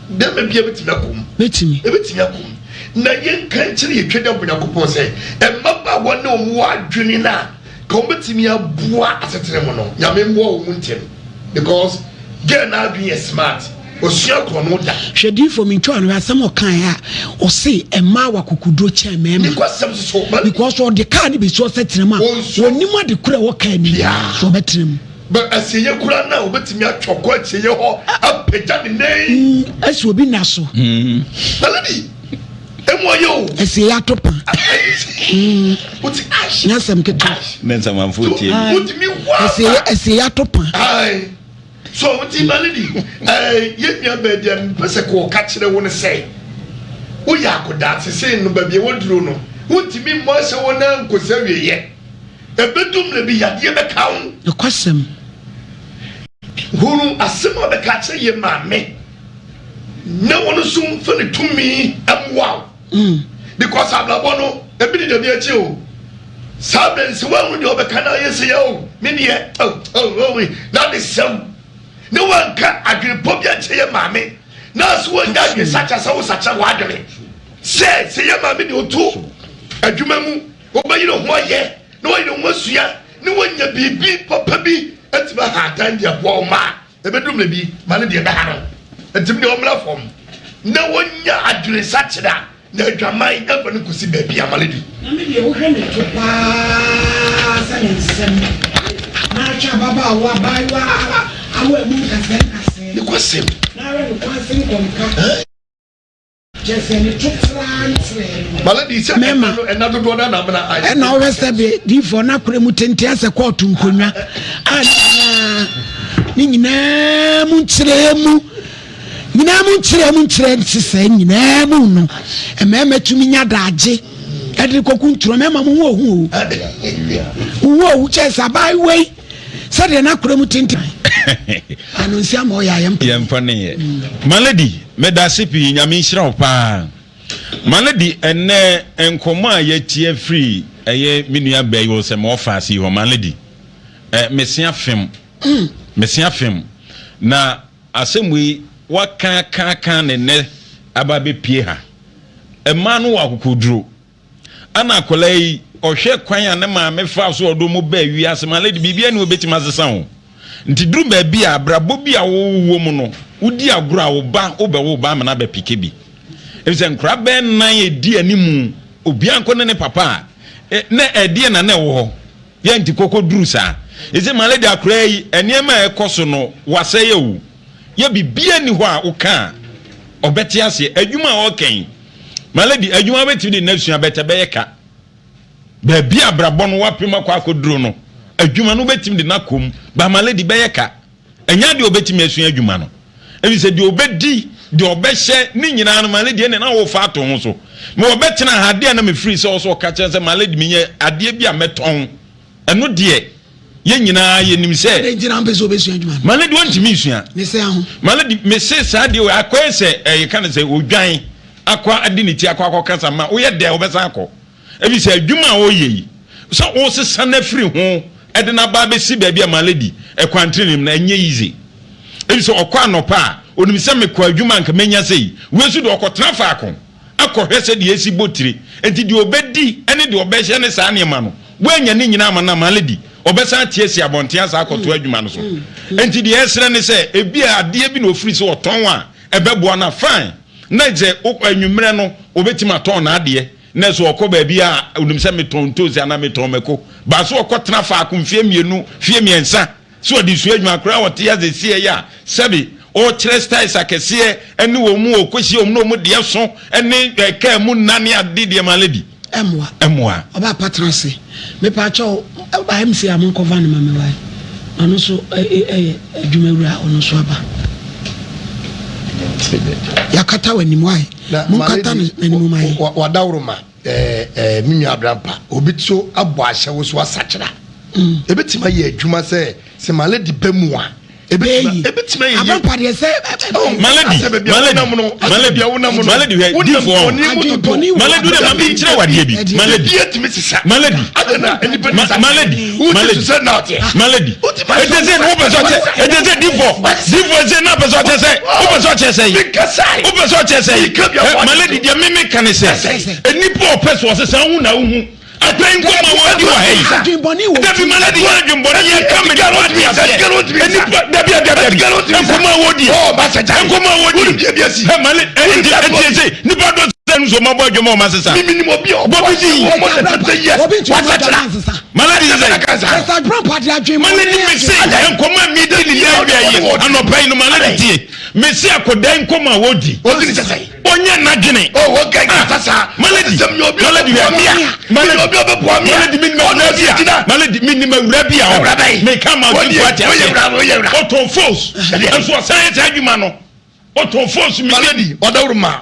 dem bia betimi akom betimi akom na yen kan kire yetweda bunyakopon say e maba won omu adwini na ka betimi abua asetere mo no nyame mbo omu ntem because get na be smart osua kro no da hwedi for me twa no asem okan a o say e ma wakukudro che mema because all the card be so setere ma woni mu de kura wo kan ni so betrem but asiye kura na obetimi atwoko asiye ho apeja ne nei asi obi naso baladi emoyo asiye atopa uti ash nyasem keto mensa manfuti utimi wa asiye atopa ai so uti baladi yemia bedem pese ko ka kire wo ne sei wo ya koda sese no ba bia woduro no utimi mo se wona nkosa wieye ebedum le bi yade be kaun ekwasem huru asema be ka kire ye maame na wono sum fa ne tumi amwa because ablabo no ebi de bi achi o saben se wonu de obeka na yesi ya o me ne na de sem ne wanka agripo bi achi ye maame na so won da bi sacha sa wo sacha wa adwene se ye maame de otu adwuma mu obayi no ho ye no wayi no masua ne wonya bibi papa bi atiba ha tan dia bo ma ebedum le bi ma ne de ba ha no etim de omla fom na wonya adwene sachira na adwamai eba ne kusi ba bi amaledi na me de wo hwe ne to pa sa ne nsem na cha baba wa bai wa awo mu kase ne kwasem na re ne kwasem komka jese ni tutrante maladi se mema ena dodo na na ai ena o wese be di for na kure mu tente ase court nkonwa ni nyina mu nkyere nsese nyina mu no emema tumi nya daage edi koku nturo mema mu wo hu chesa bai wei sade na kure mu tente anonsia mo ya yempa ne maladi medasipi nyame nhira opa maladi ene Nkommo a yetie free eye menua bai wo se mo faasi ho maladi mesia fem na asemwe waka ne aba be pie ha ema no wakokoduro ana akolai ohwe kwan a ne ma me fa so odo mo ba wi ase maladi bibia ne obetima sesa ho nti duru ba bi abrabo bi a wo mu no udi agura wo ba amana ba pike bi efise nkra be nan edi animu obianko ne papa na edie na na wo ye nti koko duru sa ese malady akra yi enema ekoso no waseye wu ye bibia ni ho a uka obeti ase adwuma oken malady adwuma beti di nafsua betebe ka ba bia brabɔ no wapema kwa akoduro no adwuma no betim de nakom ba malady beyeka enya de obetimi asua adwuma no ebi se de obedi de obehye ni nyina no malady ne na wo fa ato ho so me obetena hade na me free so so ka kyen se malady menye ade bi a meton eno de ye nyina ye nim se de nyina mbeso obesua adwuma malady wontimi asua ne se aho malady me se sa de akwa se e kan se odwan akwa ade ne ti akwa kasa ma wo ye de obesa akọ ebi se adwuma wo ye so wo se sana free ho ede na ba be si bia malady e kwantrenim na enye easy ebi se okwa anopa onim se me kwa adwuma nka menya sei wesu de okotena fa akon akọhwe se de esi botire enti de obedi ene de obehye ne sa ne ma no wanya ne nyina ama na malady obesa tie si abonte asa akoto adwuma no so enti de esere ne se ebi ade bi na ofiri se oton a ebebo na fine na je anwumre no obetima ton na ade na so okoba bia onim se meton tozi ana meton meko ba so okotena fa akomfie mienu fie miensa so odi su adwuma kra wote ya ze sie ya sebi o kire styles akese ene wo mu okosi om no mu de so ene ka mu nane ade de malady emwa oba patronse me pa cho ba MC am ko van ma me wai anu so adwuma wura ono so aba yakata wani mwai munkata ni mumai wadawruma minyu abrampa obitso abo ahye wo so asachira ebetima ye adwuma se malady bemua ebetima ye abrampa de se malady malady malady de ma bi kire wade bi malady etimi sisa malady malady eteze no be so che eteze divo ze na be so che se o be so che se malady de meme kan se enipo opeso se san hu na hu AhenfieNkommo wadi wa hey adwinboni wo dabi malady wa adwinboni ye kam de wadi ase enipo dabi Nkommo wodi Nkommo wodi he malady eteze ni ba do so ma bo adwomo ma sesa mimi ni mo bi o bobi di malady ze grandpa de adwinboni malady me say Nkommo mi di ni ya ye anopai no malady tie me say akoda Nkommo wodi odi ni sesa onye na dwene okay sasa malady mi ma wura bia me kama di party oton force enso science adwuma no oton force malady odawruma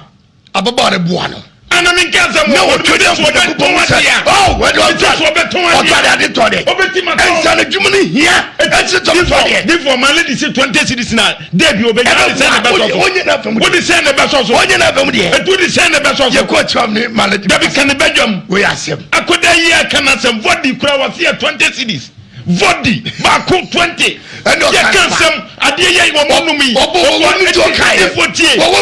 ababare buano ana min kanza mo no twede so de ko wasia we do so beton wasia ade to de obetima ensa na dwumuni hia ense to de before malady say 20 cities na debi obenya say na beso onye na fam wo de say na beso onye na fam de etu de say na beso ye ko twam ni malady dabi kan bedwam we asem akoda yi akana sem vodi kura wasi 20 cities vodi ba ko 20 ye kan sem ade ye wo monumi wo to kai wo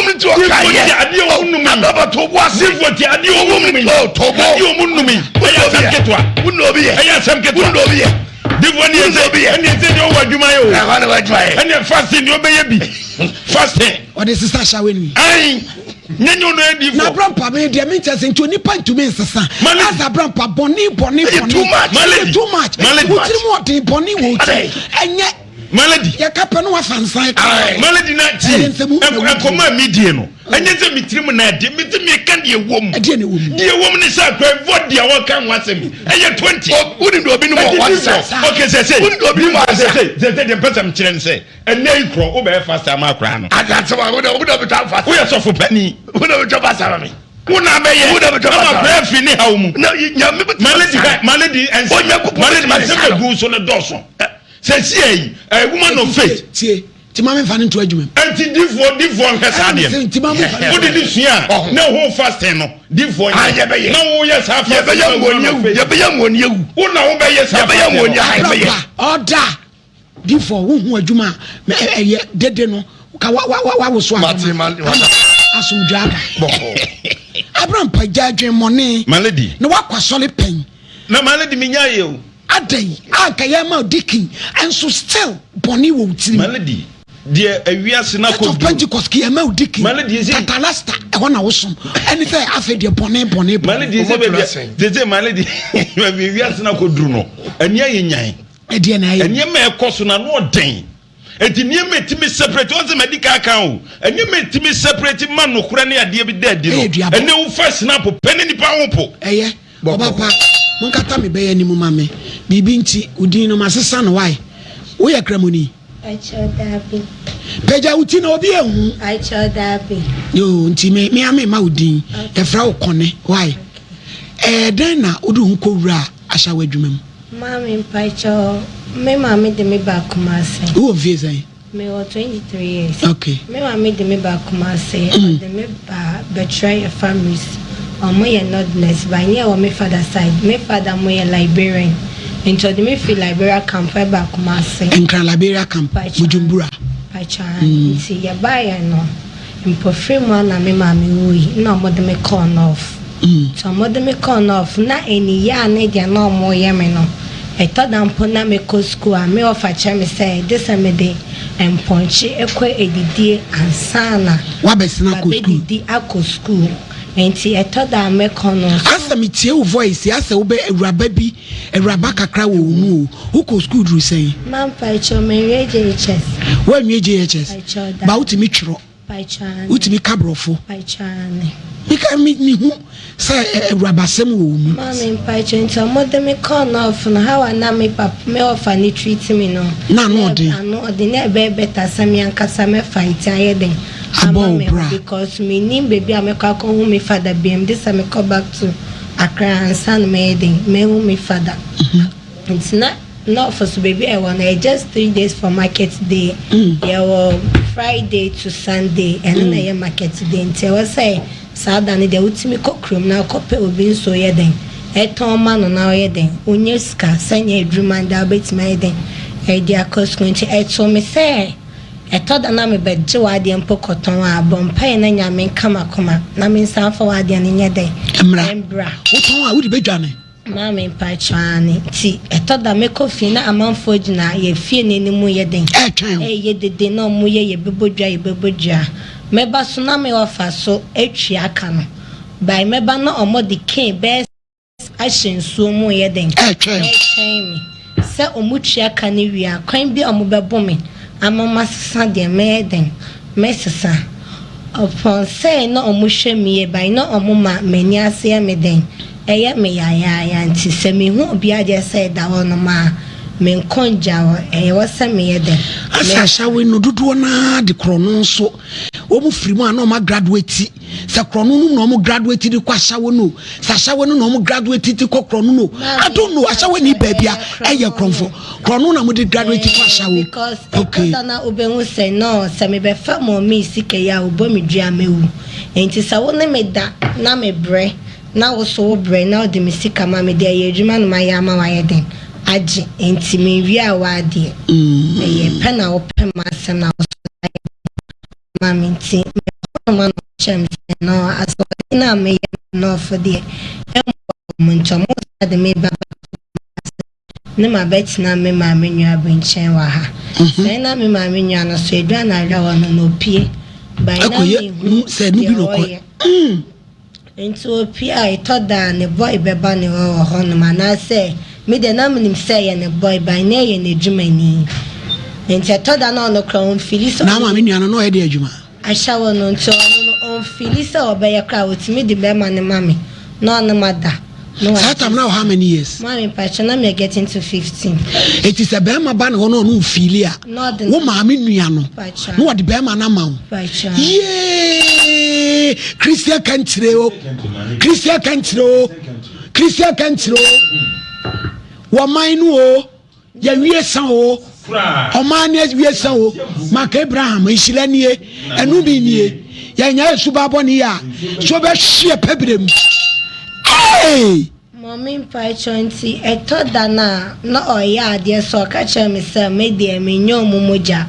mo to kai ade wo monumi ababa to bo ase vodi ade wo monumi to bo ade wo monumi ya sam ketwa unno bi ye ya sam ketwa unno bi ye divoni eze de o wadwuma yo na wadwuma ye ene fasting yo beye bi fasting o de sister shaweni ai nyenyo no edi na brampa me de me chese nti oni pa ntumi nsesa as brampa boni too much wotiri mo de boni wo ti enye malady ya kapa no wafansan malady na ti Nkommo medie no enye se mitirim na de mitimi kan de wom de wom ni sa kwa vodi a won kan wasem eye 20 woni do obi no wasa okay say woni do obi wasa say de person kire nse ene ikro wo be fast am akra no adate wa wo do be ta fast wo ye so fo pani wo do be ta fast am una be ye wo do be ta fast am na fi ni hawo mu malady and malady se be gu so na doso say a woman of faith tie ti ma me fa ne to adwuma anti divo hesa de ti ma me fa wo de sua na ho fasting no divo na wo ye sa fa ye be yamoni ewu wo na wo be ye sa be yamoni ha be ye order divo wo hu adwuma me eye dede no ka wa wo so asumdwa Abraham pagya adwemmone malady na wakwasole pen na malady minya ye o adai aka ya ma dikin and so still boni wo tiri malady de awiase na ko Pentecost ki ema udiki malady is tatalasta e wona wosom eni say afa de bone malady is be malady we awiase na ko duru no ani ayenyan e de na ayen eni ma ekoso na no den enti nie metimi separate on the medical account eni metimi separate man no kura ne ade bi da di no eni wo fa snap pen ni pa wo po eye papa mon kata me be ani mu mame bibi nti udin no masesa no why wo ya kramoni I chose that. Peja uti na obi ehu. I chose that. Yo, nti me ame ma udin. E fra wo kone. Why? Den na odu nko wura asha wadwumam. Mami mpacho, me mami de me ba Kumasi. Who visa? Me o 23 years. Okay. Me mami de me ba Kumasi. De me ba betray families. Omo ye nordness by near o me father side. Me father mo ye Liberian. Into the me feel Liberia camp ba Kumasi. Enkra Liberia camp. Bujumbura. Pacha. See ya buy no. Impofre mo na me mami wi. Na mo de me corn off. So mo de me corn off na eni ya na dia na mo ye me no. I thought mpo na me ko school a me offer me say this am de emponchi ekwe edidie ansana. Wa besina ko school. Edidi akọ school. Enti etoda me kono asa me tie wo voice asa wo be ewraba bi ewraba kakra wo mu wo ko school dru say man paicho me JHS wa nwe JHS ba utimi twro paichane utimi kabrofo paichane bika mi hu say ewraba sem wo mu man paicho nto modde me kono of na how na me pap me offer ni treat me no na no de na be better sam yankasa me fight ayeden because me nim baby ameka ko hu me father biem this am come back to Accra and son maiden me hu me father it's not for so baby I want just 3 days for market day yeah Friday to Sunday and then I market day until I say Saturday the ultimate cockroom now copy obi so ye den e ton man na ye den onye ska sanya adwuma nda bet my den e dia cost kwenti e to me say I thought na me bedje wade mpokoton a bompai na nyame kamakoma na me sanfa wade ne nyede embra woton a wudi bedwane na me mpachane ti I thought that me kofi na amanfo gina ye fie ne nimu ye den ye dede na mu ye bebodwa meba so na me ofa so atwi aka no by meba na omodi ken best ahyensuo mu ye den me se omutwi aka ne wi akwan bi omobebo me amama sasa de meden mesesa upon say no omuhwe miye by no omuma mani ase meden eye me ya nti se me hu obi ade say da wono ma me nkonja eye wose me yeden asasha we no dodo na de krono nso wo mu firi mu ana o ma graduate se krono no no mo graduate di kwa sha we no sasha we no no mo graduate ti ko krono no I don't know asha we ni babia eye kronfo krono na mo di graduate kwa sha we okay na obenwu say no se me be fa mo mi sike ya obo mi dua mewu enti sa wo ne me da na me bre na wo so bre na de me sika ma me de ye adwuma no ma ya ma wa ye den agi enti me wi a wa de ye pe na wo pe ma sem na wo ma me nti ma no chem no aso na me no for de mo ntomo de me ba ne ma bet na me ma me nwa benchen wa ha se na me ma me nwa no so edwa na ra wa no pie by na me se no bi no ko into pia I thought that ne boy beba ne ho no mana say me de na me say ye ne boy by na ye ne dwumani enti I thought that no crown Phyllis na ma me nwa no ye de adwuma ashawo no nto no on Phyllis obeya kra otimi de be ma ne mame no no mada no that time now how many years mame pacha na me getting to 15 it is a be ma ba no no filia wo ma me nua no no wo de be ma na ma wo pacha yeah Christian country wo mine o ya wie san o o man ya wie san o maka Abraham ishilanie enu bi nie ya nya suba boni ya so be hye pebrem hey mommy pacha nti etoda na no oya ade so ka cha me say me de me nyom moja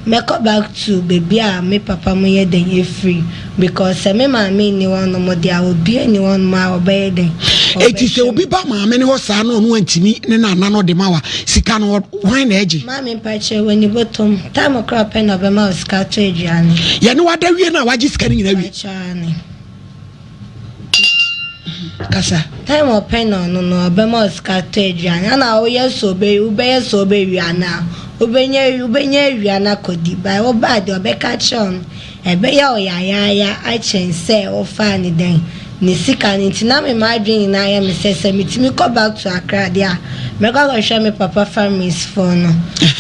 me go back to baby a me papa mo ye den free because me maame ni one no de a obi ni one ma obey den eti se obi ba maame ne ho saa no no antimi ne na no de ma wa sika no wan na eji maame pache when you bottom time crop pen of ma sika to aduane ye ne wada wie na waji sika ni na wie kasa time open no obema sika to aduane na o yeso be yeso be wiana ubenye wiana kodi ba o ba de obeka chon ebe ya oyaya a chense o fa ni den ni sika ni tina me madwin na ya me sese mitimi go back to Accra dia me go hwe me papa family's phone no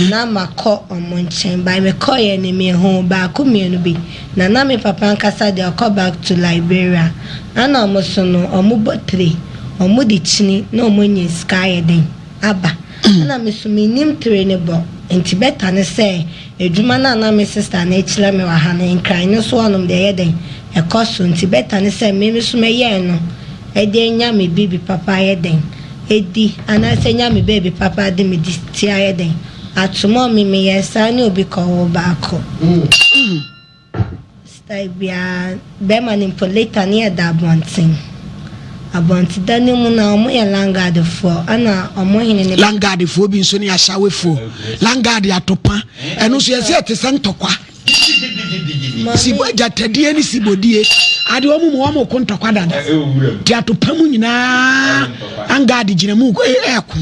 na makọ omonchen ba me call ye ni me ho ba ko mienu bi na me papa nkasa de go back to Liberia ana omoso no omubotre omudi chini na omonye sika ye den aba ana me so minim trainable enti beta ne se edwuma na me sister na echira me wa ha na nkran no so onom de ye den e koso nti beta ne se me so me ye no e de nya me bibi papa ye den edi ana se nya me baby papa de me di ti ye den atomo me ye sa ni obi ko wo ba ko stay bia be manipulator ni e da bontin abonti dani mu na omo ya langard fo ana omo hene ne langard fo bi nso ni ahyawe fo langard atopa eno so yesi ete sentokwa sibo jatadie ni sibodie ade omo mo kontokwa dada ti atopa mu nyina angard gina mu ko eko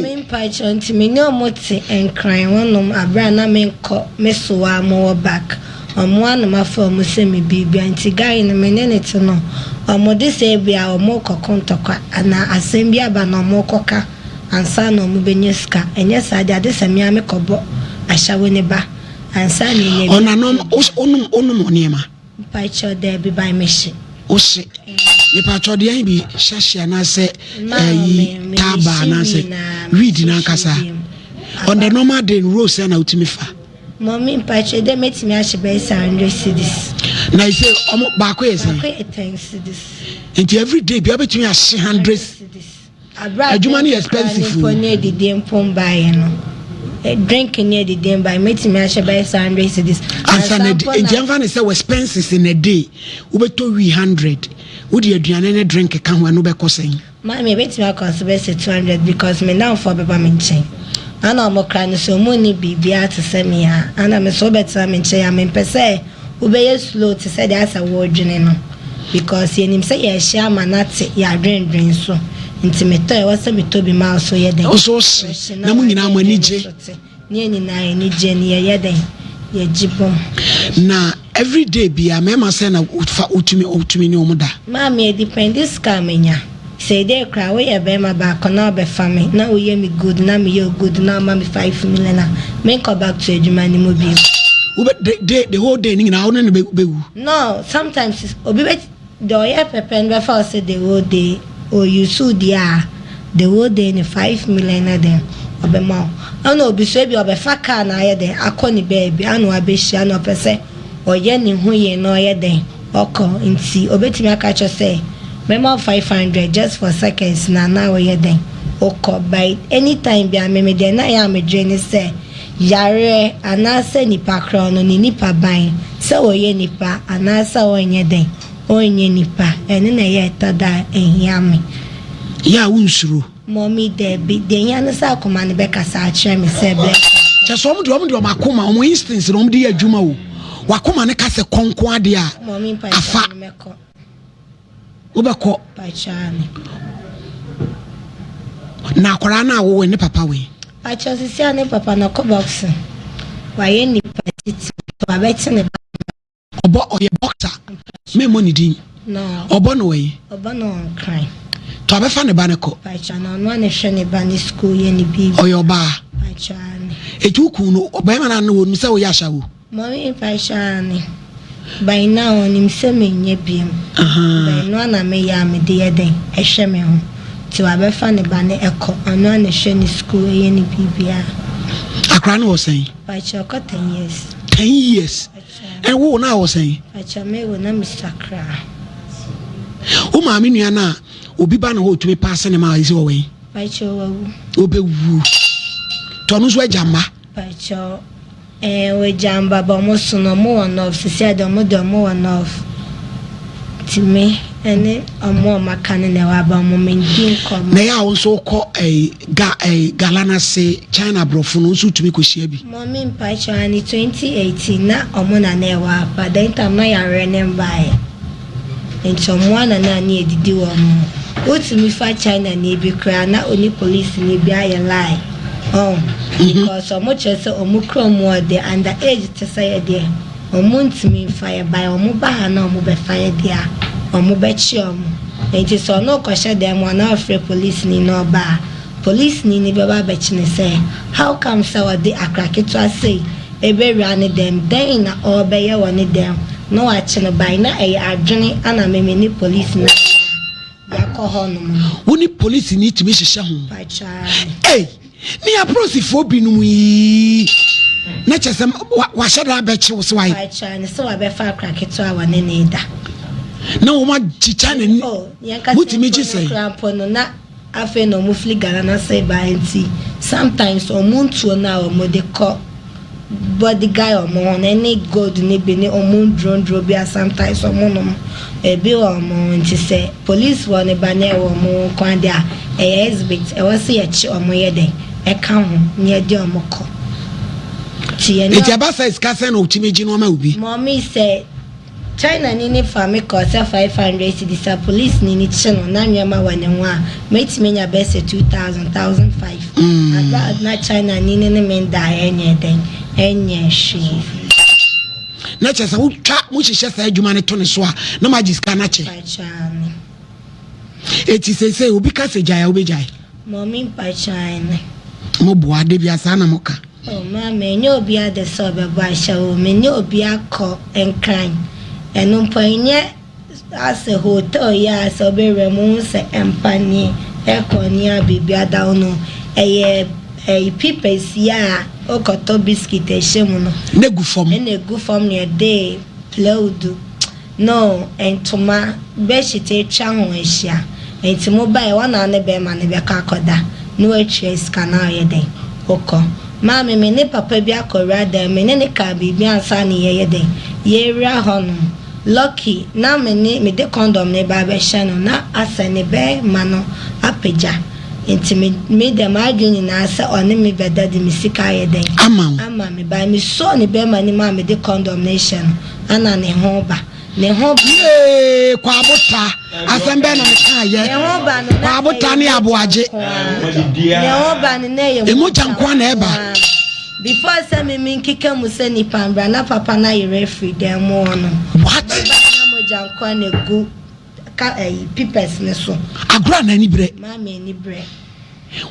me mpacho nti me ni omo ti enkran wonom abra na me nko mesowa mo back omo anu mafo mo se me bibia nti guy no me ne to no omo de se bia omo kokontokwa ana asem bia ba no omo koka ansa no omo benyeska enye sa de se me ame kobo ahyawe ne ba ansa ne ne ona no onum oniema mpacho de bi ba meshi ose ye pacho de yan bi hyahya na se taba na se read na kasa on the normal day rose na utimi fa mommy mpacho de metimi ahye be 100 cedis na ise omo ba ko yesi ba ko 10 cedis and every day bi obetimi ahye 100 cedis adwuma ni expensive for near the dem pom buy no drink near the dem buy metimi ahye be 100 cedis ansa na enjamfa ne say expenses in a day ubeto 100 udi aduane ne drink ka ho no be kosen mommy betimi akọs be 200 because me now for beba me nchen ana mo kra no so mo ni bibia to semi ha ana me so better me nche ya me pese ubeye slow to say that's a word no because yenim say ya hia manate ya dwen so nti me to e wasa me to bi ma so ye den so na mo nyina mo anije ni ni na anije ni ye den ye jibom na every day bia me ma say na utumi ni omuda ma me depend this camenya say they cry we ya be ma ba ko na be family na we ye me good na me you good na ma me 5 million na me come back to adwuma ni mo bi the whole day ni na one be no sometimes obi be do ya pepe and before say the whole day or you so dia the whole day ni 5 million na dem obi ma ana obi so bi obi fa car na ye den akoni baby anu abehia no pese oye ni hu ye no ye den oko nti obetimi aka cho say memo 500 just for seconds na now ye den oko by anytime bi ameme den na ya me dwene say yare anase nipa kro no ni nipa ban se oye nipa anase onye den onye nipa ene na ye tada ehiame ya unsuro mommy de bi den ya no sa akoma ne be kasa a kire me se ble cha so omde omakoma omo instance no omde adwuma wo wakoma ne kase konko ade a mommy pa afa meko ubeko pachani na akwara na wo ne papa we pacha sisi ane papa na ko box wa ye ni patiti wa beti ne obo oye boxer me money din no obo no we obo no cry to abefa ne ba ne ko pacha na no ne hwe ne ba ni school ye ni bi oye oba pacha ni etuku no oba ma na no wo se wo ya hya wo mommy pacha ni by now ni mse me nye biem by no na me ya me de den ehwe me ho ti wa be fa ne ba ne eko ano na hwe ni school ye ni bibia akra no wo sen pacha ko 10 years 10 years and wo na wo sen pacha me wo na misakra o ma me nua na obi ba na ho tumi pass ne ma isi wo we pacha wo obewu to no so ajama pacha we jamba ba mo suno mo one off said mo one off to me ene omo makane na wa ba mo mendin kom na ya won ko galana se China brofo no so tumi ko hia bi mommy mpacha ni 2018 na omo na na wa pa then time na ya renem by encho mo na na ni edidi wo mo otumi fa China ni bi kra na oni police ni bi aye lie because omo chese omo kromo de under age to say there omo ntimi fire by omo ba na omo be fire there omo be chi omo enti so no kwashe dem na afre police ni no ba police ni be ba be chi ne say how come so de akrake to say ebe run them then na obe ye woni dem no a chi no by na e adwene ana meme ni police na ya ko hono woni police ni timi hihye ho pacha ni approach fo binum yi na chese wa shada be chi wo so wai pacha ni so wa be fa akrake to awa ne ne da na o ma chicha ne mutimi ji say no na afe no mu fli gara na say ba enti sometimes o muntu na o mo de ko body guy o mo na any god ni be ni o mo drone bia sometimes o mo no e bi o mo enti say police one ba na e wo mo kwan dia e exhibit e wo say e chi o mo ye den e ka ho ni e di o mo ko ti e no ba say skase na otimeji no ma ubi mommy say China ni fami kosa 500 cedis police ni chino na nyama wanenwa mate menya bese 2000 1005 na China ni menda enye den enye shi na chesa utwa mu hihye sa adwuma ne to ne so a na magiska na che eti sese obi ka se jaya obi jaya mommy pachane mo bo ade bia sa na moka mama enyo obi ade so be ba sha o me ne obi akọ enkran enu mpanyi as a hotel ya so be remu se empani ekoni abibi adawno eye pipes ya okoto biscuit ehemu no negu form ne de plaudu no entoma beshite twa ho ehia enti mobile wana ne be ma ne be ka koda no atwa scanner ye den oko mama me ne papa bi akora da me ne ka bibi ansa ne ye den ye ra hono lucky na me de condom ne ba be shano na asa ne be mano apeja enti me de ma adwini na asa one me be dadi me sika ye den ama me ba me so ne be mani ma me de condom ne shano ana ne ho ba kwa buta asembe na ka ye kwa buta ne aboaje ne ho ba ne ye emu jankwa na eba before say me nkike mu se ni pambra na papa na ye referee dem ono what na mo jankwa na gu ka pipes ne so agura na ni bre mama ni bre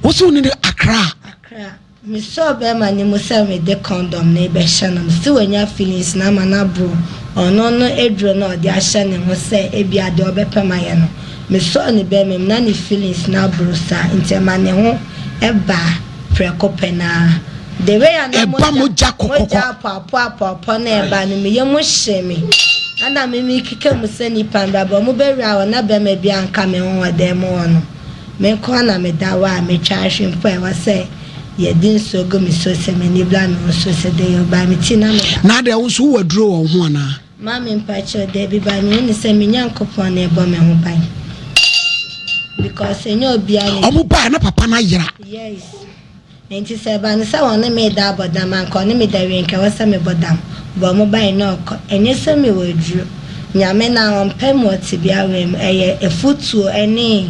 wo so ni akra me so be ma ni mo se me de condom na be hye na so wanya feelings na ma na bro ono no edro na odi ahye ne ho se e bia de obepema ye no me so ni be me na ni feelings na bro sa ntema ne ho eba prekopena the way I know moja papa na eba ni me ye mo hye me ana me kike mu se ni pamba ba mo be ra na be me bia nka me ho de mo ono me ko na me dawa me twa hwempo e wa se ye din so go mi so se me ni bla me so se de yo ba me ti na me na de wo so waduro wo ho na ma me mpacho de bi ba me ni se me nyankopon na ebo me ho ban because enyo bia ni omo ba na papa na yira yes enti se ba ni se won me da bodam an ko ni me da wi nka wasa me bodam bo mo ba no ko enye se me waduro nyame na on pem oti bia we eye efutuo ene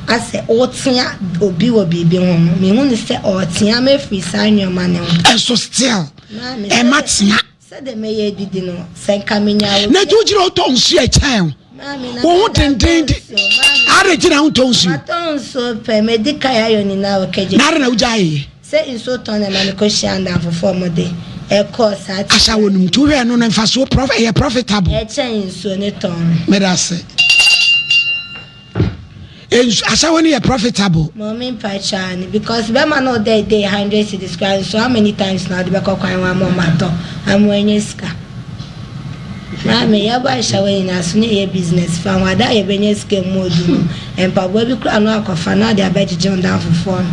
ase otia obi wo bibi ho me hu ni se otia me free sanyo mane ho so still e matia se de me ye didi no se nka menya wo na jujira o ton su e chan wo hu denden are jina hu ton su ton so pe medical ya yo ni na o keje na na ujaye se inso ton na me ko shanda fofo mo de e course at asa wonum tu hwe no na mfa so profitable e chen inso ne ton me da se asa woni e profitable mommy pachani because be man no day 100 to describe so how many times now the be kokwan wa mo mato am wenyeska na me ya ba sha woni na so ne ye business fa wada ye benyeska modu empa bo bi kura no akofa na dia bejeje on down for phone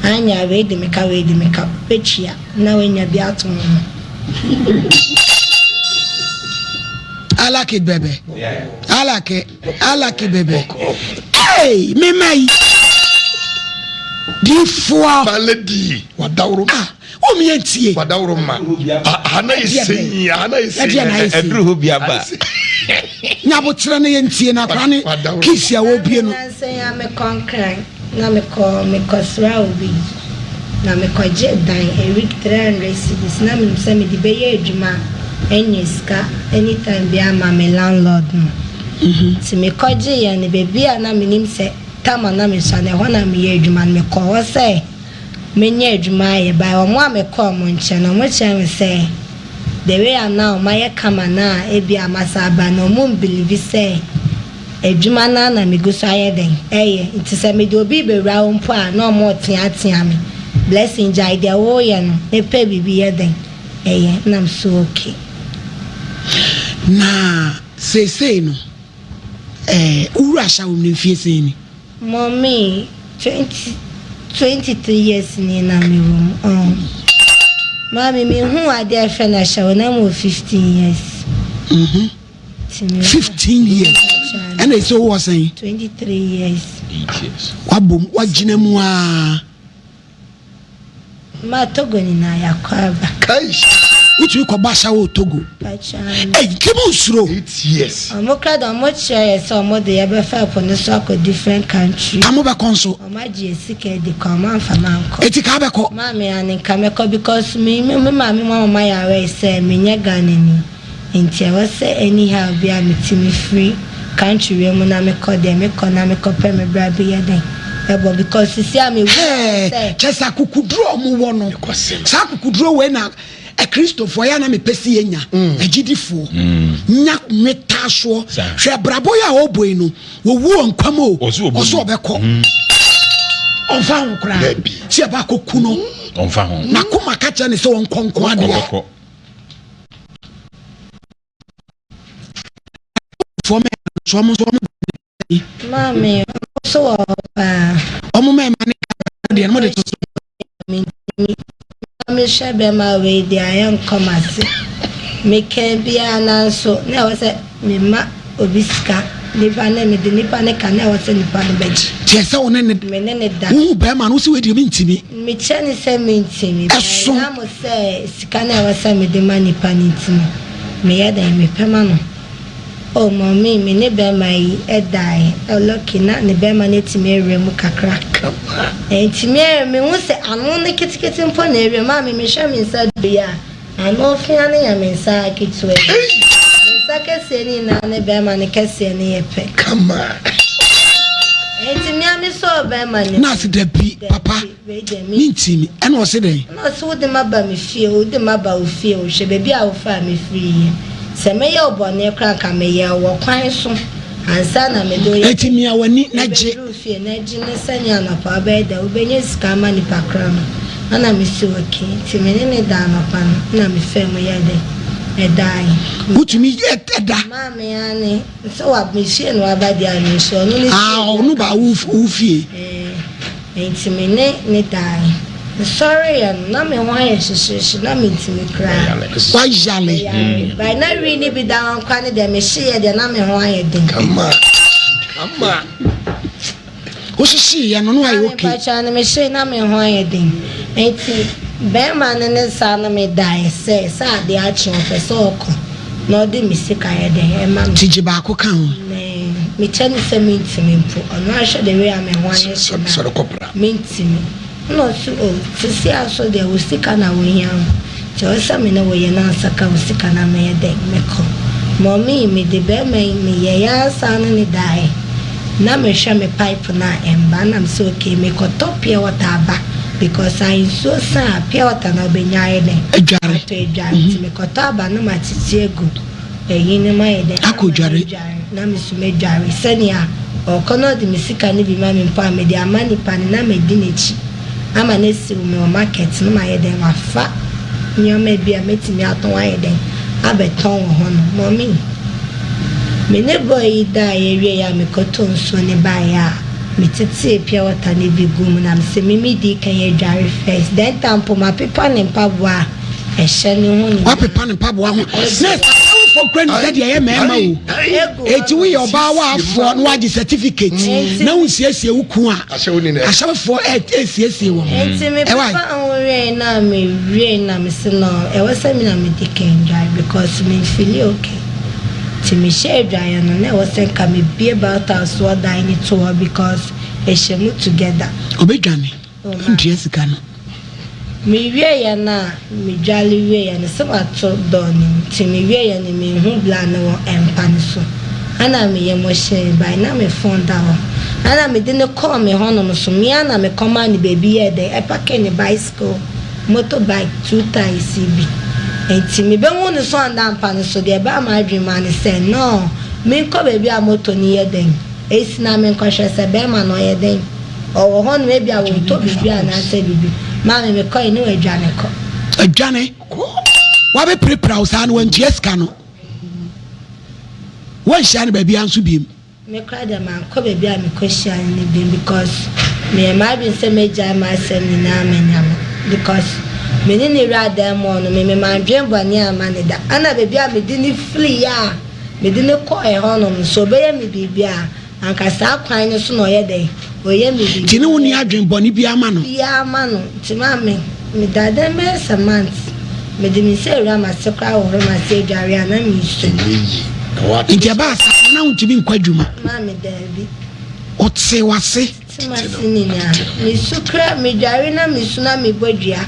anya we de meka pechia na we nya bi ato no. I like it, baby. I like it, baby. Hey, me mai. Di four malady wadawro o mi entie wadawro ma hana isi edru ho biaba nya botre na yentie na kwa ne kisia wo bie no na say ya me concrete na me ko sra obi na me ko je dan a week 300 cedis na me say me di be ye adwuma enyeska anytime be am my landlord no ti me ko je ya ne be bia na me nim say tama na me sane ho na me ye adwuma me ko wo say me nye adwuma ye ba o mo amekọ mo nche no mo che me say the way am now my kama na ebi amasa ba no mo believe say adwuma na me go so aye den nti say me do obi be ra mpo a no mo tia me blessing jai de wo ye no e pe bibi ye den na am so okay na say no ura sha wo mfie say ni mommy 23 years ni na me room Mommy, me who are there for na show na mo 15 years. 15 years. And they so was saying 23 years. 8 years. Wabum wajine mu a. Ma Togo ni na yakwaba. kai Uchi ko basha wo Togo. Eh, kemo usuro 8 years Omoka do mo share so mo de ya be fa for no so ko different country. Amo be konso. Omaji esike de command for manko. Eti ka be ko. Mommy and Nkameko because me mama ya we say me nya ganani. Nti I was say anyhow be am timi free country we mo na me ko de me ko na me ko pe me bra be ya den. Ebo because you see am we say chesa kukudro mu wo no. Sa kukudro we na a Christopher ya na me pesi enya agidifo nya meta so hwe brabo ya oboi no wo wu Nkommo oso obekọ onfa ho kra ti aba koku no onfa ho na kuma ka cha ne se won konko ade for me so mo Mami so omo me mane de mo de to me shebe ma we de AhenfieNkommo me can be an so na was me ma obiska nipa na me de nipa ne ka na was nipa ne beji chese one ne me ne da be ma no se we de me ntimi me chani se me ntimi na mo se sika na was me de ma nipa ne ntimi me ya da me pema no oh mommy me ne be mai edai lucky na ne be ma ne timi ere mu kakra timi ere me hu se anu ne kitikiti mpo na ere ma me hwe me nsa bia anu fia ne ya me nsa kitwe nsa kese ni na ne be ma ne kese ne yepe come on timi ami so be ma ne na se da bi papa mi ntimi e na o se den na so de ma ba me fie o de ma ba o fie o hwe be bia o fa me free se me ye obone kra ka me ye wo kwan so ansa na me do ye etimi awani na je fie na ji ne sanya na pa ba da obenye sika ma ni pakra no ana me si okay ti me ne da na pa na me fe mo ye de e dai utumi eda ma me ani so wa me fie no aba dia ni so no ni onu ba wo fie ti me ne dai sorry and na me wan ye shishi na me ntimi kra wa jale by na really be down kwane de me hye de na me wan ye den come on o shishi ya no no ayi okay pa cha na me hye na me wan ye den enti be man ne sa na me dai say sa de a chi on so ko no de me sika ye de e ma tiji ba ko kan me chani se me ntimi mpo ono a hye de we a me wan ye so kopra me ntimi no so sisi aso de usika na wehiam che osa me na we na saka usika na me de meko mommy me de be me ye ya sa na ni dai na me hwe me pipe na emba na me so okay me ko topia water ba because I so sa pia water na be nyae de adware to adware me ko to ba na ma titi egu eyi ni ma ye de akodware na me so me dware senia o kono de me sika ni bi ma me mpa me de amani pa na me di nechi ama na si me o market no ma ye den wafa nyoma bia metimi aton aye den abeton ho no mommy me ne boy da ye wie ya me koto nso ne ba ya me tete pure water ne bi gum na me se me di kan ye dware first then tampo ma pepa ne mpaboa e hye ne ho ni wa pepa ne mpaboa ho next for grand said ye mema o eti we oba wa afo no wa certificate na unsiesie wuku a ahyefo esiesie wo enti me pepa onwe na me wie na me se no e wasa me na me di kan dware because me feel okay to me share dry no na was say can me be about us what I need to because e shemu together obedwane ndie sika no me wie ya na me jali wie ya na so ato doni to me wie ya ni me hu bla no empa ne so ana me ye mo share by na me phone down ana me dey call me hono so me ana me command baby here dey e pack any bicycle motorbike 2 times CB enti me be wonu so anda mpa ne so de ba ma adwuma ne say no me ko baby a moto ni yeden esi na me kwahwe se be ma no yeden o ho no e bia wo to bibi a na se bibi ma me ko ni adwane ko adwane wa be prepare usa no wantie ska no wan sha ne baby anso biem me kra de man ko baby a me ko sha ni biem because me ma bi se me ja ma se ni na me nyama because me ni rada mo no me mandwen bani amane da ana bebi a me di ni free ya me di ne ko e hono so be ya me bibia anka sa kwan ni so no ye den o ye me bibia ti ni woni adwen boni bi ama no ti ma me dada me samant me di mi se ra ma se kwa wo ma se dware ana mi so nti ba sa na untimi nkwadwuma ma me da bi o tse wase ti ma sini na mi sukra mi dware na mi suna mi bodua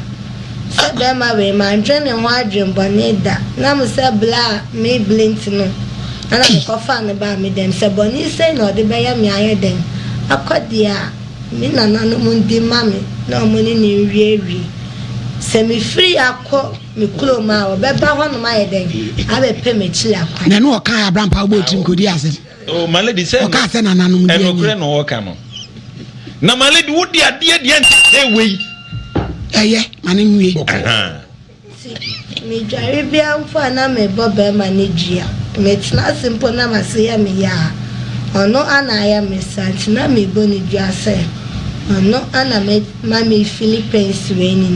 sabe ma we man dwene ho adwen bone da na mo se bla me blint no ana me ko fa ne ba me dem se bone sei no de be ya me aye den akodia me nana no mo ndi ma me na mo ni ni wieri se me free akọ me kulo ma o be ba ho no ma ye den abe pe me chili akwa na no o kan Abraham pa bo tim kodi ase o maledi se o ka se nana no ndi enokure no o ka no na maledi wodi ade e wei eye mane nwie me jari bia mfa na me bobe managea me tna simple na mase ya me ya ono ana ya me santi na me boni dua se ono ana me mami Philippines we ni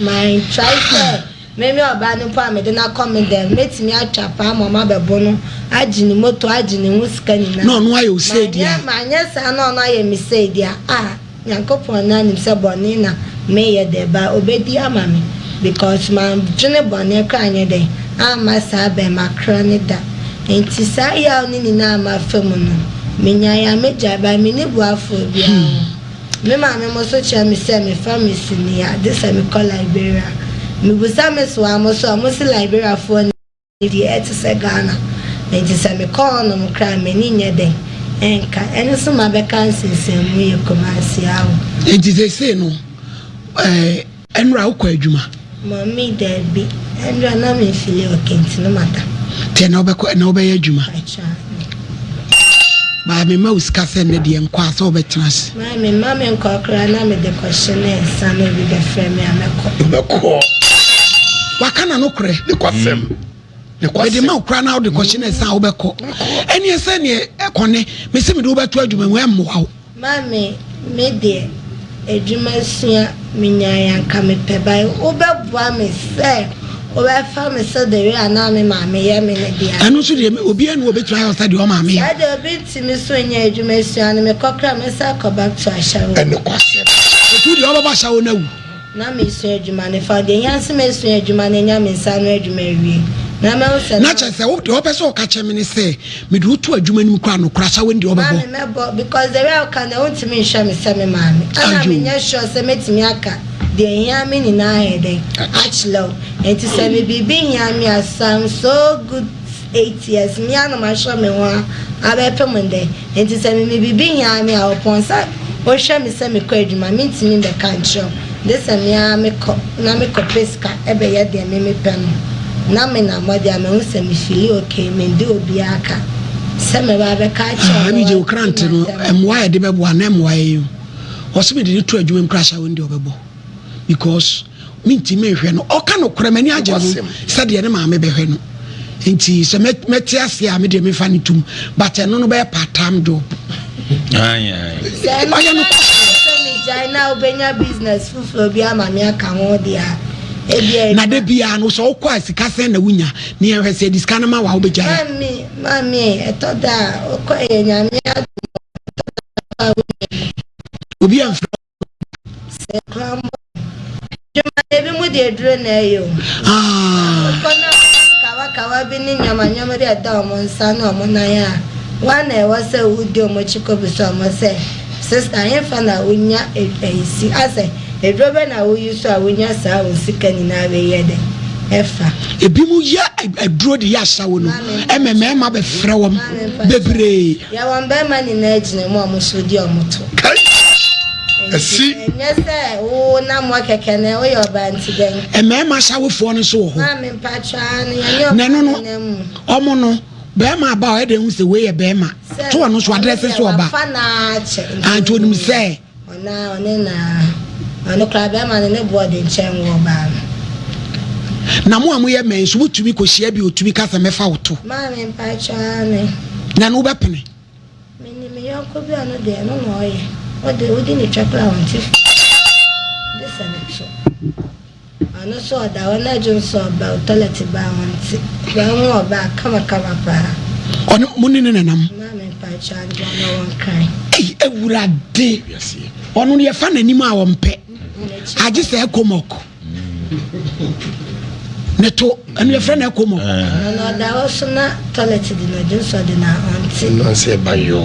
my try to me oba ni pa me de na come there metimi atwapa mama bebo no agini moto agini husika ni na no ayo say dia manya sa no ayo me say dia Nkommo na nim se boni na me ye de ba obedi amami because man jene boni kranye de ama sa be makra ne da enti sa ya oni ni na ama femu no menya ya meja ba me ni buafo bia me ma me mo so chia me se me family ni ya de se me call Liberia me busa me so amoso amosi Liberia fo ni di etse Ghana enti se me call no kra me ni nye de enka ene so ma be kan sensemu ye komasi awo enti se no enra ukọ adwuma mommy debi enra na me feel okay ntino mata te na obekọ na obeye adwuma ba me ma usika se ne de enko asa obetena se ma me enko kra na me de question e sa no bi be frame ameko waka na no kre de kwasem we de ma kra na de question e sa obekọ eni ese ne ekone me se me de obeto adwuma we amwa ma me de edwuma sua minyaya nka me pebai obebua me se obefa me se de we ana me ma me ye me ne dia anu so de obi anu obetu ayo sa de o ma me ya de obi timi so nya edwuma sua ne me kokra me sa ko back to ashawo ene kwasem otu de obaba ashawo na wu na me so edwuma ne fa de yanse me so edwuma ne nya me sa no edwuma wie na me se na che se wo de opeso ka che me ne se me de otu adwuma nim kwa no kra ashawo ndi obabo ma me because the way can the want me show me se me ma me ana me nya sure se metimi aka de hia me ni na heden achlow enti se me bibi hia me asam so good 8 years me ana ma show me wa abepe munde enti se me bibi hia me a oponsa o hwe me se me kwa adwuma me ntimi be kan show this me ko na me ko peska ebe ye de me pen na me na modi a me hu se me feel okay me ndi obi aka se me ba be ka cha mi je ukrant no emwa de bebo na emwa yi oso me de to adwuma krasha wo ndi obebo because minti me hwe no oka no kora mani age no se de ne ma me be hwe no enti se meti ase a me de me fa ni tum but eno no be part time job China obenya business fufu obi amami aka ho dia na de bia no so kwa sika sen na wunya ne ehwese diska na ma wa obeja mami etoda okoye nyame obi amfra se kram juma ebi mu de duro na yo kono kawa bi ni nyama de da omo nsa na omo nan ya wana e wase udi omo chiko bi so omo se sister Ahenfie na unya si ase edrobe na uyu so awunya sa wonsika ni na be yede efa ebi mu ya edro de ya sawo no ememe ma be frɛ wom bebre ya won be ma ni na agine mu omo di omo to esi nyese o na mo keke na o yo ba ntigen ememe sawo fo no so ho ma me mpatwa no ya ne no omo no bema ba o de hu se we ye bema to ono so address so oba anto nim se ona ono kra bema ne board nchen wo ba na mo amoye men so butumi ko hia bi otumi kasa mefa woto ma me mpacha ne na no bepene me yonko bi ano de no no oye odi ni chakla wanti so ano so da wana junso ba toilet ba wanti ba mo ba kama pa ono muni ne nanam ma me mpacha ndo no won kan ewurade ono ye fa nanim a wompe age se ekomoko neto anu ye fa na ekomoko no da wo na toilet di na junso di na wanti no se bayo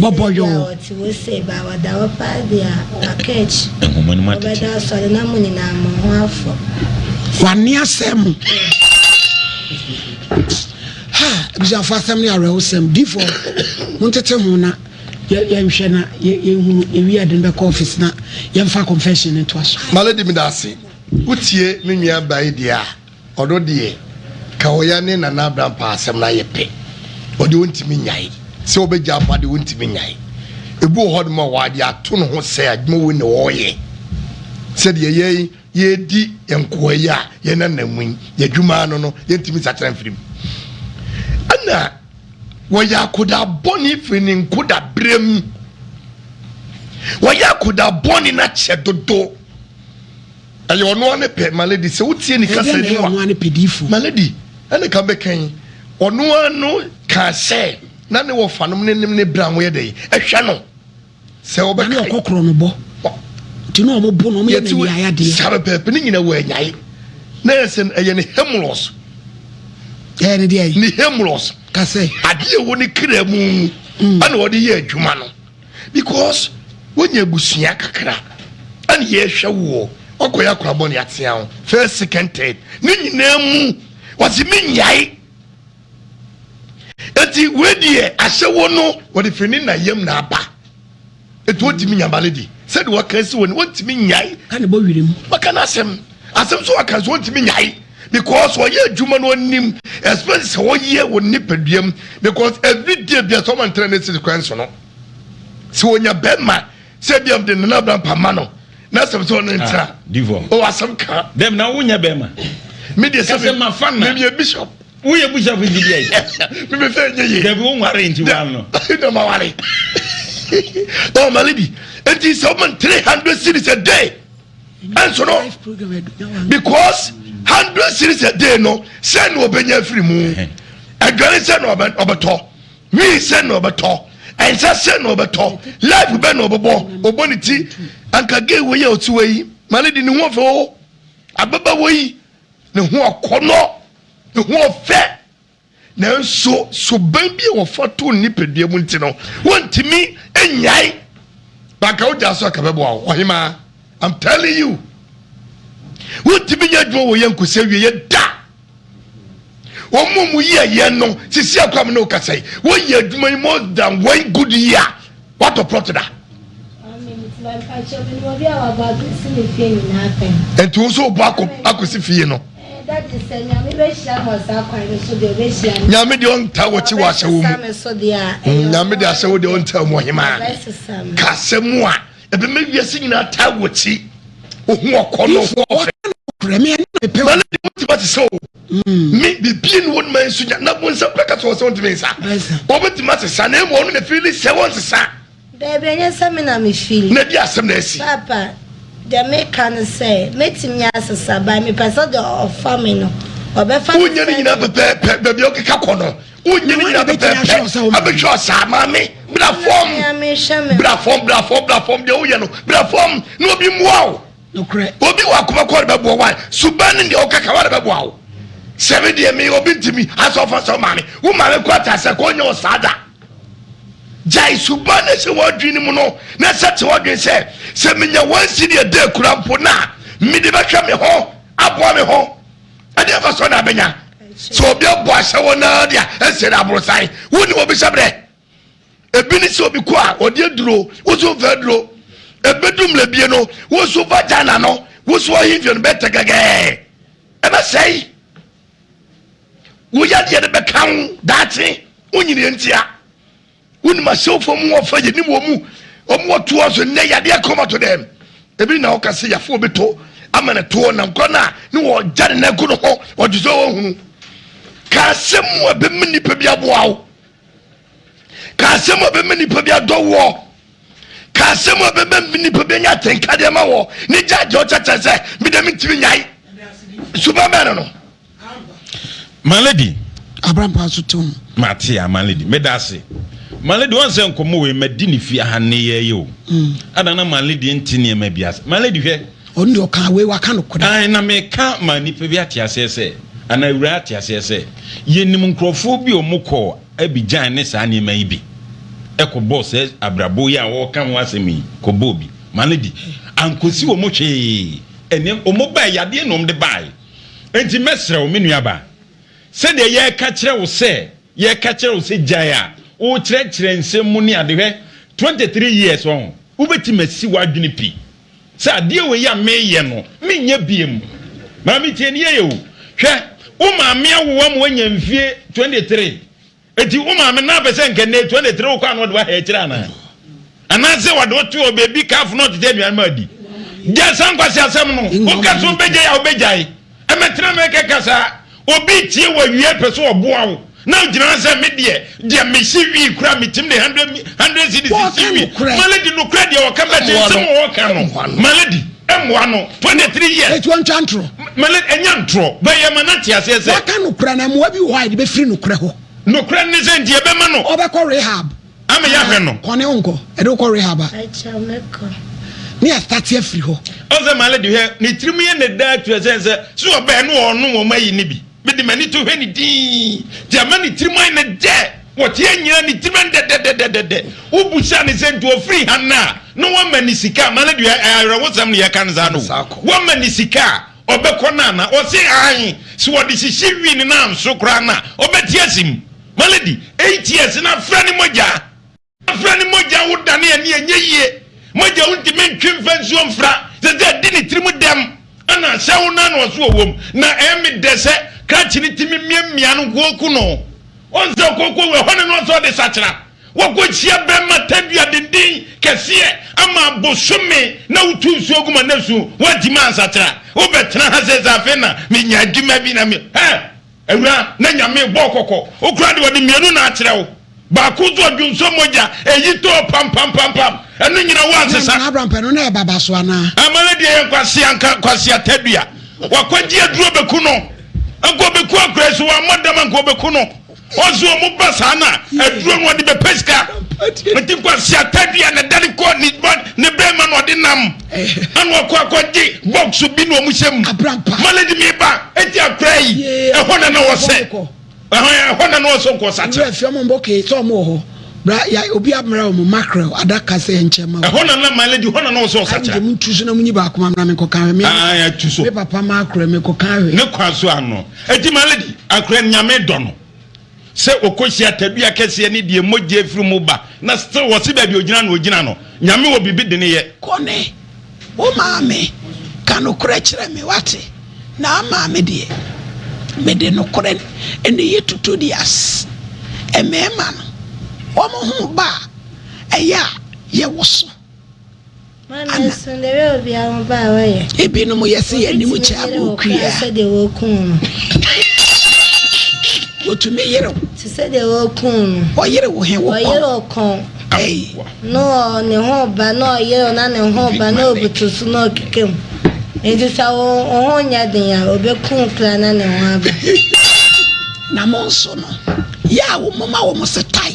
boboyo ti wo se ba wa da wo pa dia package Nkommo ni mate da so na muni na mo ho afo wani asem ha bisa fa asem ni arewo sem difo montete ho na ye nhwe na ye hu ewi ade be office na ye mfa confession into aso maledi mi da ase utie me nua bai dia odo de ka oya ne na na bra pa asem na ye pe odi wontimi nyai se obeja pa de wontimi nyai ebu ho de ma wa de ato no ho se admo wo ne wo ye se de ye di enkoya ye na namun ye dwuma no ye ntimi satran firim ana wo ya koda boni fini nkoda brem wo ya koda boni na chedodo ayo no ane pe maledi se utie ni kasa ni wa maledi ane ka bekan ono anu ka se na ne wo fanom ne bra mo ye dey ehwe no se wo bekan na okokro no bo ti no mo bo no mo ye na ya de sabe pepe ni nyina wo anyai na esen eye ne hemlos ne de ni hemlos ka se ade wo ni kra mu ana wo de ye adwuma no because wonya busua kakra ana ye hwe wo okoya kwabon ya tia ho first second third ni nyina mu wasi mi nyai eti wedie ahyewo no wo de fini na yam na aba eti wotimi nyabaledi said what can see when wotimi nyai ka ne bo wirem maka na asem so aka so wotimi nyai because wo ye adwuma no nim especially wo ye wo nipaduam because every day be so man train this sequence no so wonya bema say be of the nabra pama no na asem so no ntra divo o asem ka dem na wonya bema me dey say ma fan na me bishop wo ye bishop di dey me fe nye dem wo ngare nti wa no no ma ware oh my lady it is someone 300 cities a day and so no because 100 cities a day no send no benya free mu agare send no obeto me send no obeto and send no obeto life be no obobo oboniti anka ge we ye otu we my lady ni ho fe ababa we ne ho akono ne ho fe na so ban bi wo foto ni pedua mu nti no wontimi enyai baka uja so akabebo a ohima I'm telling you wontimi nya dwo wo yankusa wie ye da wo mumu ye no sisi akwam no kasai wo ye adwuma more than 1 good year what a proteda enti wo so bo akosi fie no that is nyame be hia mo sa kwan so de be hia nyame de on ta wo chi wa hye wo mu nyame de ahye wo de on ta mo hima ka se mu a ebe me wiase nyina ta wo chi ohu okono ho premier ne pe mala de motivate so me bi no won man so na bon sa plaka so so ntime sa obetima se sa na mo no na feel se won se sa There be any seminar me feel. Na dia asem na esi. Papa, the American say, meeting me as a sabai, me person of family no. Obefa. Unya ni nyina pepe baby okeka kono. Unya ni nyina pepe. Abetwa sa mami. Bra form de uye no. Bra form no obi muawo. No kre. Obi wa kuma ko be bo wa. Suban de okeka wa be bo wa. 7 de me obi ntimi asofa so mami. Wo mami kwata se ko nyo sada. Jai suban se wodwini mu no. Na sete wodwin se menya wansi de de kurampo na. Mi de ba hwa me ho. Abo me ho. Ade fa so na benya. So obi abo ahye wona dia ese na abrosai. Woni obi sabre. Ebi ni se obi ko a odi aduro, wo so fa aduro. Ebedum le bie no, wo so fa jana no, wo so Ahenfie no beta gege. E ba sei. Wo ya de be kan daate, onyini ntia. Woni ma show fom wo fa ye ni wo mu. Omo to so ne ya de come to them. Ebi na o ka se ya fo beto. Amana to na nkona ni wo jare na gu no ho odizo wo hunu ka semu be mini pe bia boawo ka semu be mini pe bia dowo ka semu be mini pe bia nya tenka de ma wo ni jaje o chacha se mi de mi timi nyai superman no my lady Abraham Pasutum Matia my lady medase my lady won say Nkommo we medini fi ahane ye yo adana my lady ntini e mabias my lady hwe ondi oka we waka no koda ai na me ka mani pe bi atiase se ana wura atiase se yenim nkrofo bi omukọ abijan ne sa ne mai bi eko boss abrabo ya wo kan wasemi ko bobi maledi ankosi wo mo hwe enem omoba yade nom de bai enti mesre wo menuaba se de ye ka kire wo se jaya o kire nsem ni adehwe 23 years on ubeti masi wadwene pi sa die we ya meye no menye biem ma mi tie ne ye o hwe o ma me awo am wanya mfie 23 eti o ma me na pese nke ne 23 o kwa no de wa he kire ana se wa do tu o baby calf not de nuan ma di je san kwase asem no o ka so beje ya o bejai emetra me kekasa obi tie wa wie pese oboa wo na ujina se me de me siwi kura me tim de 100 cedis siwi maledi no kura de o ka be de sem o ka no maledi emwa no 23 years et won chantro maledi enyantro be ye manati asese waka no kura na mo bi why de be free no kura ho no kura ne se ndie be ma no obekọ rehab ame ya hwe no kone onko e do ko rehab Acha meko ni a start here free ho oze maledi he ni trim ye ne da tu sense so obe no onu mo mayi ni bi bidi mani to hwe ni din jamani trimai ne de wotie nyina ni trim de ubusa ni se nto free hanna no wa mani sika maledi ayrawosam ne yakan za no wa mani sika obekọ na o se ahin si wodi sisi wi ni na nso kra na obetiasim maledi 8 years na frani moja wudane ani enye moja wunti mentwe mfanso mfra se de ni trimu dem ana sewo na no so wom na emi dese krachi ni timi miamia no goku no onse kokko we hone no so de sachira woko chia bema tadua dindin kese ama bosume na utu nsu oguma nasu wadima sachira wo betena ha se zafena menya adwuma bi na me ewura na nyame bo kokko okura de wodi mienu na akire wo ba ko zo adwunso moja eyi to pam enu nyina wo asesa na Abraham peno na baba so ana amale de kwasi atadua wakwaji aduro beku no anko beku akreso wa modam anko beku no ozo mu basana aduro no de be peska nti kwasi atadua na dali ko ni bema no de nam anu akwaji box bi no mu sem male de mi ba eti akrai ehona na wo se ehona na wo so ko sacha fiamo mboke so mo ho bra ya obi amra mo mackerel adaka se enchema ehona na male de hona na wo so sacha anje mu tuso na munyi ba akoma na me ko kan me ya tuso me papa mackerel me ko kan ne kwaso ano eti male de akra nyame do no se okosi atadua kese ni de moje efiri mu ba na still wo se ba bi ogina no nyame wo bibi de ne ye kone o maame kanu kure kire me wate na maame de me de no kure ene ye tutodias emema no wo mo hu ba eya ye woso mana sundewe obi awon ba waye ebi no mo yesi ye ni mu cha bo kuya se de wo kun otu me yero se de wo kun o yero wo he wo o yero kon No, ne hoba, no, ye na ne hoba, no, butusu no kikem. Enti sa o nya den ya obekun kra na ne ho aba. Na monso no. Ya wo mama wo mo se tai.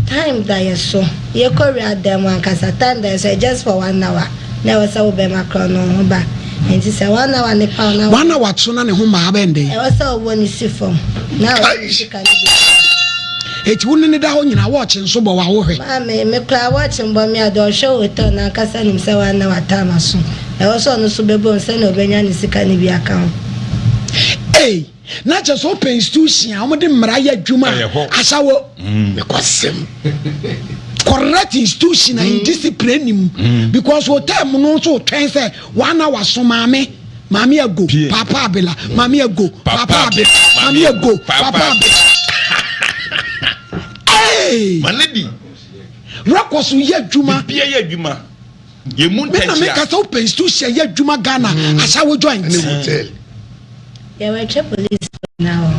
Time that you saw. You could read them one cause a time that say just for 1 hour. Never saw be macron on back. And she said 1 hour and a pound. 1 hour tuna ne ho ma bende. I was so when you see from. Now she can it wouldn't need a nyina watching so bo wa wo hwe. Mama me cry watching but me I don't show it on na kasa nim say 1 hour time aso. I also no so bebo say no benya ni sika ni bi account. Hey, not just open institution, I'm the Maraya Juma, Asawo, correct institution and discipline him because what time no so 1 hour so mammy go, Papa Bella, Mammy go, Papa Bella, Mammy go, Papa Bella. Hey, my lady, Rock was yet Juma, Juma. You moon make us open institution yet Juma Ghana, Asawo joint. Yeah, we're police now.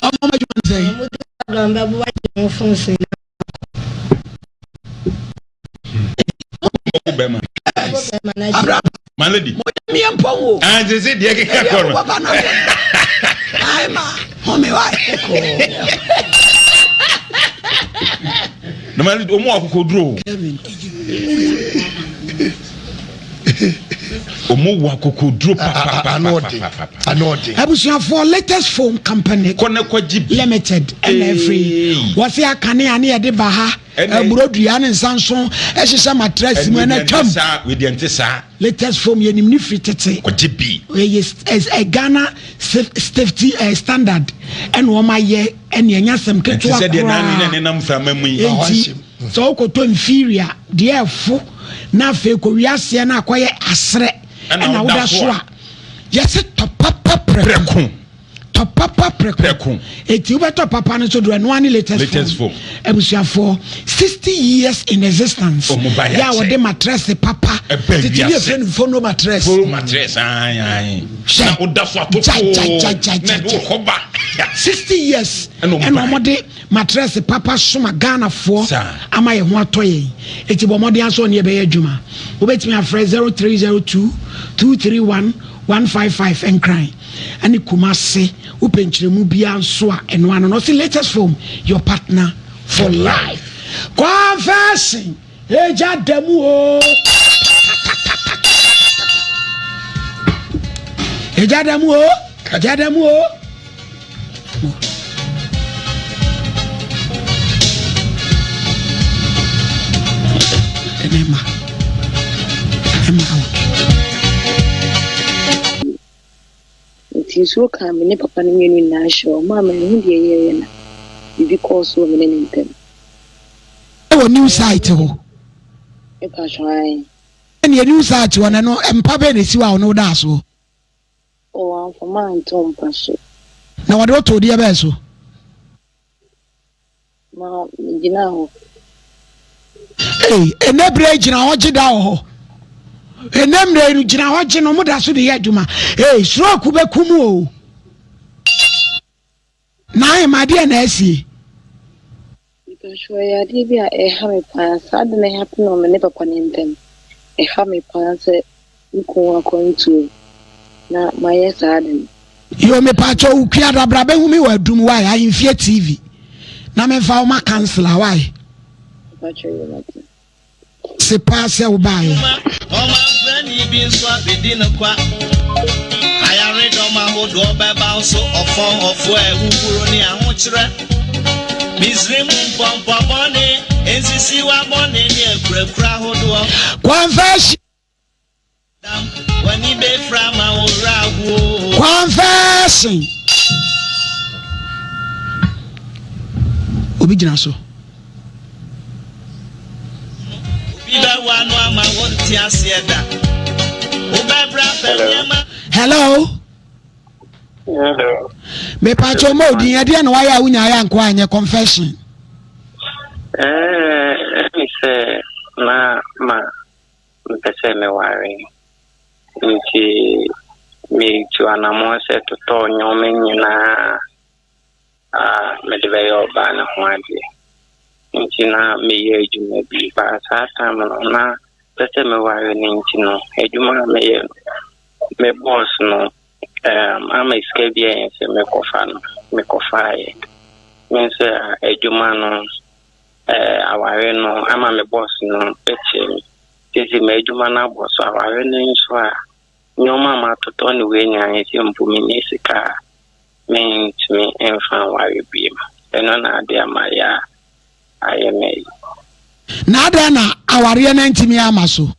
Oh, Mama, you say, my lady, me and Pongo. And they said, yeah, I'm home. No man, Omo could draw. Omo wako drop Abusia for latest phone company limited and every what ya kane ane de baha burodua ne nsanso ehihye mattress mu na twam with the antisa latest phone yenim ni fitete kojibi as a Ghana safety standard and wo maye ene anyasem keto akwa so ko to inferior de fo na fe ko wiase na akoye asre na woda so a yesi topapa preko eti ubeto papa no so do no ani latest phone ebusuafo 60 years in existence ya wo de mattress papa titi ye friend phone no mattress ai na woda so atoko na do koba 60 years and omode mattress papa soma Ghana for ama ye ho atoye eti bomode anso ne be adwuma obetimi afre 0302 231 155 and cry and Kumase upenchiremu bia nso a eno ano no see latest form your partner for life confessing eja demu o eja demu o Emma out. So come ne papa ne nyenu na show mama hu de ye na bibi course wo me ne ntem e new site ho e pa try any new site wona no empa be ne siwa no da so o an for man tom pa so na wado to de be so ma gina ho enebre gina ho gida ho enemre ru gina ho gina mo da so de yaduma stroke be kumu o na e ma de na asie because we are de bia e ha me pa sad na happen no me ne papa ne ntem e ha me pa se nko akontu na my sad yo me pa cho ukua da bra be hu me wadum why Ahenfie TV na me fa o ma cancel why pa cho you like se passe o baio Ni bin so abedin kwa ayare do ma ho do ba ba so ofon ofo ewuro ni ahokire misrim pompo bone ensisi wa bone ni akurakura ho do confession wani be fra ma orawo confession obi gina so Hello. Hello. Me pacho mo di ya dia no wa ya unya ya nko anye confession. Me say na ma mpese me wari. Nti me tuana mo se to nyome nyina me de be yo ba na ho ade. Inchina me ejuma bi ba sa time no na pese me ware ni nchino ejuma me boss no ama iske bia se me kofa no me kofa e me se ejuma no aware no ama me boss no peche tisi me ejuma na boss aware no nso a nyoma ma toto ni we nya ese mpumi ni sika me ntimi enfan ware bi ma eno na de amaya ayeme na da na aware na ntimi amaso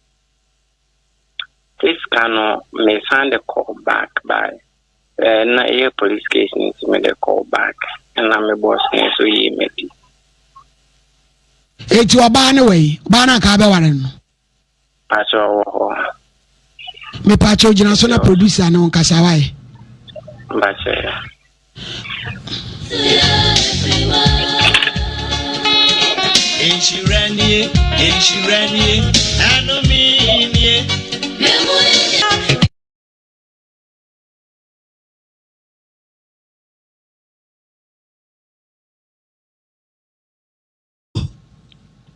this cano me send a call back by na police case needs me the call back and I'm a boss so ye maybe eti oba na we ba na ka be ware no pacho me pacho gina so na producer na nkasa wae bache Inshirani, anomini.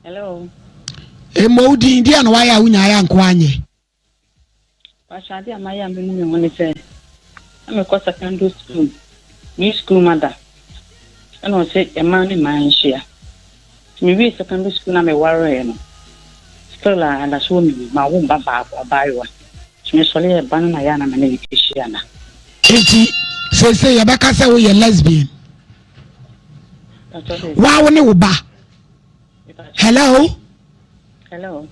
Hello. Emodi ndi an waya unya ya nko anye. Pashadi amaya mbinu mi ngone se. Ame kwa secondary school. Ni school mother. Ano se emani manshia. Me we secondary school na me ware no. Still Adazoa mi ma wo baba abayiwa. Me sole e ban na ya na me ne kishia na. Eti se ya baka se wo ye lesbian. Wa wo ne wo ba. Hello. Hello.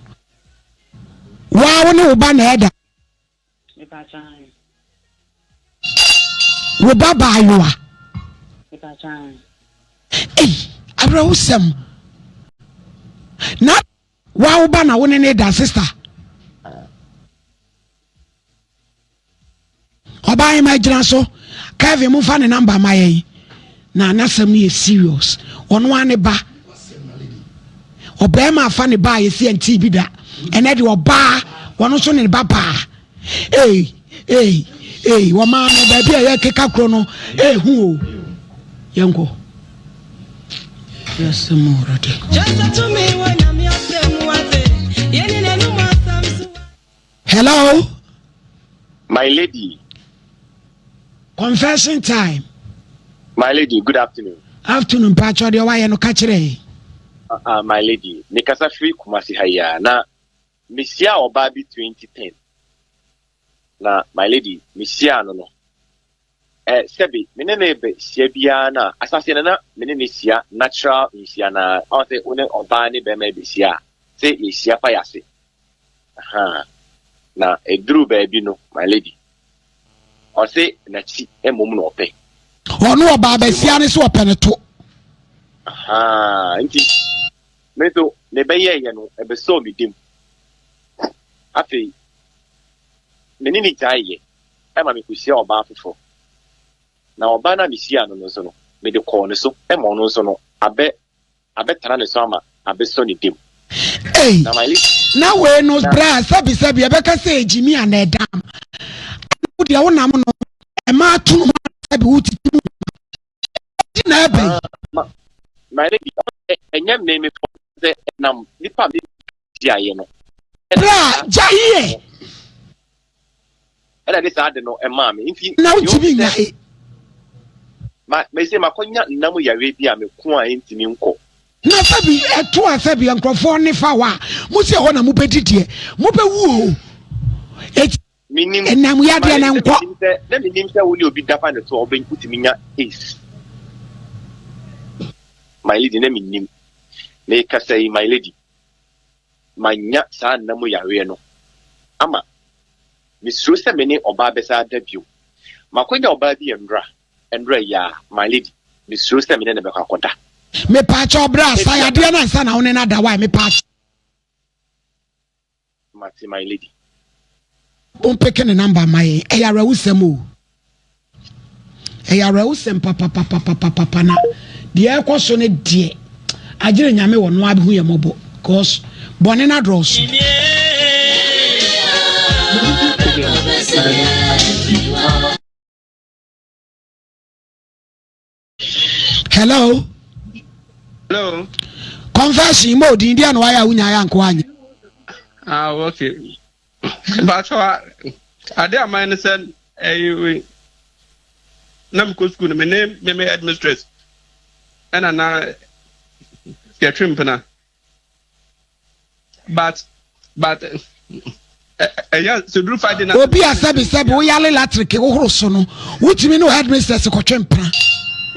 Wa wo ne wo ba na eda. Me pa chan. Wo baba ayiwa. Me pa chan. Abra usam. Na wa wo ba na wo ne da sister. Oba ma gina so Kevin mu fa ne number ma yen na nasam ni serious ono ane ba oba ma fa ne ba ye si anti bi da ene de oba wono so ne ba pa wo ma no ba bia ye keka kro no hu o yenko yes more de just to me when I'm your same wate yeni ne no ma samsu. Hello my lady. Confession time. My lady, good afternoon. Afternoon, Pacho, the way no catch it. My lady, Nikasa free Kumasi Haya. Na Missia or Baby 2010. Na, my lady, Missia no. Sebi, Menebe, Sebiana, Assassinana, Menisia, natural Misiana, Ante Une or Bani Beme Bisia. Say, Isia Payasi. Aha. Na, a drew baby no, my lady. Or say, Nachi, a moment or pay. Or no, Baba, Sianis or Peneto. Aha, indeed. Meto, Nebaya, a beso with him. After many tie, I'm a Mikusia or Bafo. Now, Bana Misiano, no sono, made the corner so, and monosono, I bet Tananisama, I bet Sonny Dim. Hey, now we know brass, Sabi, Rebecca say Jimmy and a dam. The one I'm on a ma too much. My lady, and young name for the Nam Nipa Diano. Jaye. And I decided no, and mammy, if you now to may say Maconia, Namu Arabia, me qua into Nkommo. No, Sabi, a 2 and Sabi, and Crawford, Nefawa, Musia Hona Mupeti, Mupe woo. It's meaning, and now we are there now. Let me name that will you be dapan to obey Putiminia is. My lady, name him. Make us say, my lady. My nyat san Namu Yariano. Ama. Miss Rosa Mene or Barbesa debut. Maconia or Baby and ya, my lady. Miss Rosa Mene Bakota. Me patch or brass, I had dinner, son, on another way, me patch. Matty, my lady. Don't pick any number, my Ayarusemu. Ayarusem, papa, na. The air question it, dear. I didn't yame one wab who you mobile, cause Bonina draws. Hello. Hello. confession mode Indian wire unya yankwanye. Ah, okay. But I dare mind send a Nam school, my name, me headmistress. And I get trimpana. But yeah, so do fighting. Obi a sabi we yale latric wo so no. Which me no headmistress ko twempra.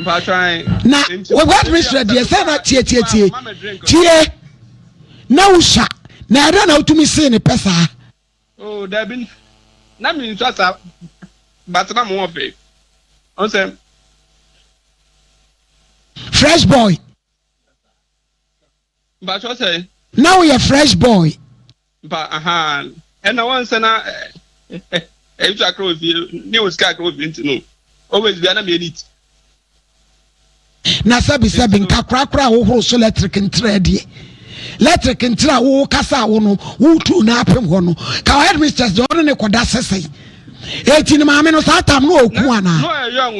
But try. Na we headmistress dey say na tie. Tie. Na usha. Na ada na utumi say ne pesa. Oh, there been. Na me just but na mo ofe. On say fresh boy. But what say? Now you're fresh boy. But and I want to know if I cross you, new sky cross into no. Always be an immediate. Na sabi nkakrakra wo so electric ntrade. Electric ntra wo kasa wo no wo tu na apem ho no. Ka headmistress do no ne koda sesei. Eti ni maame no sa tam no oku ana.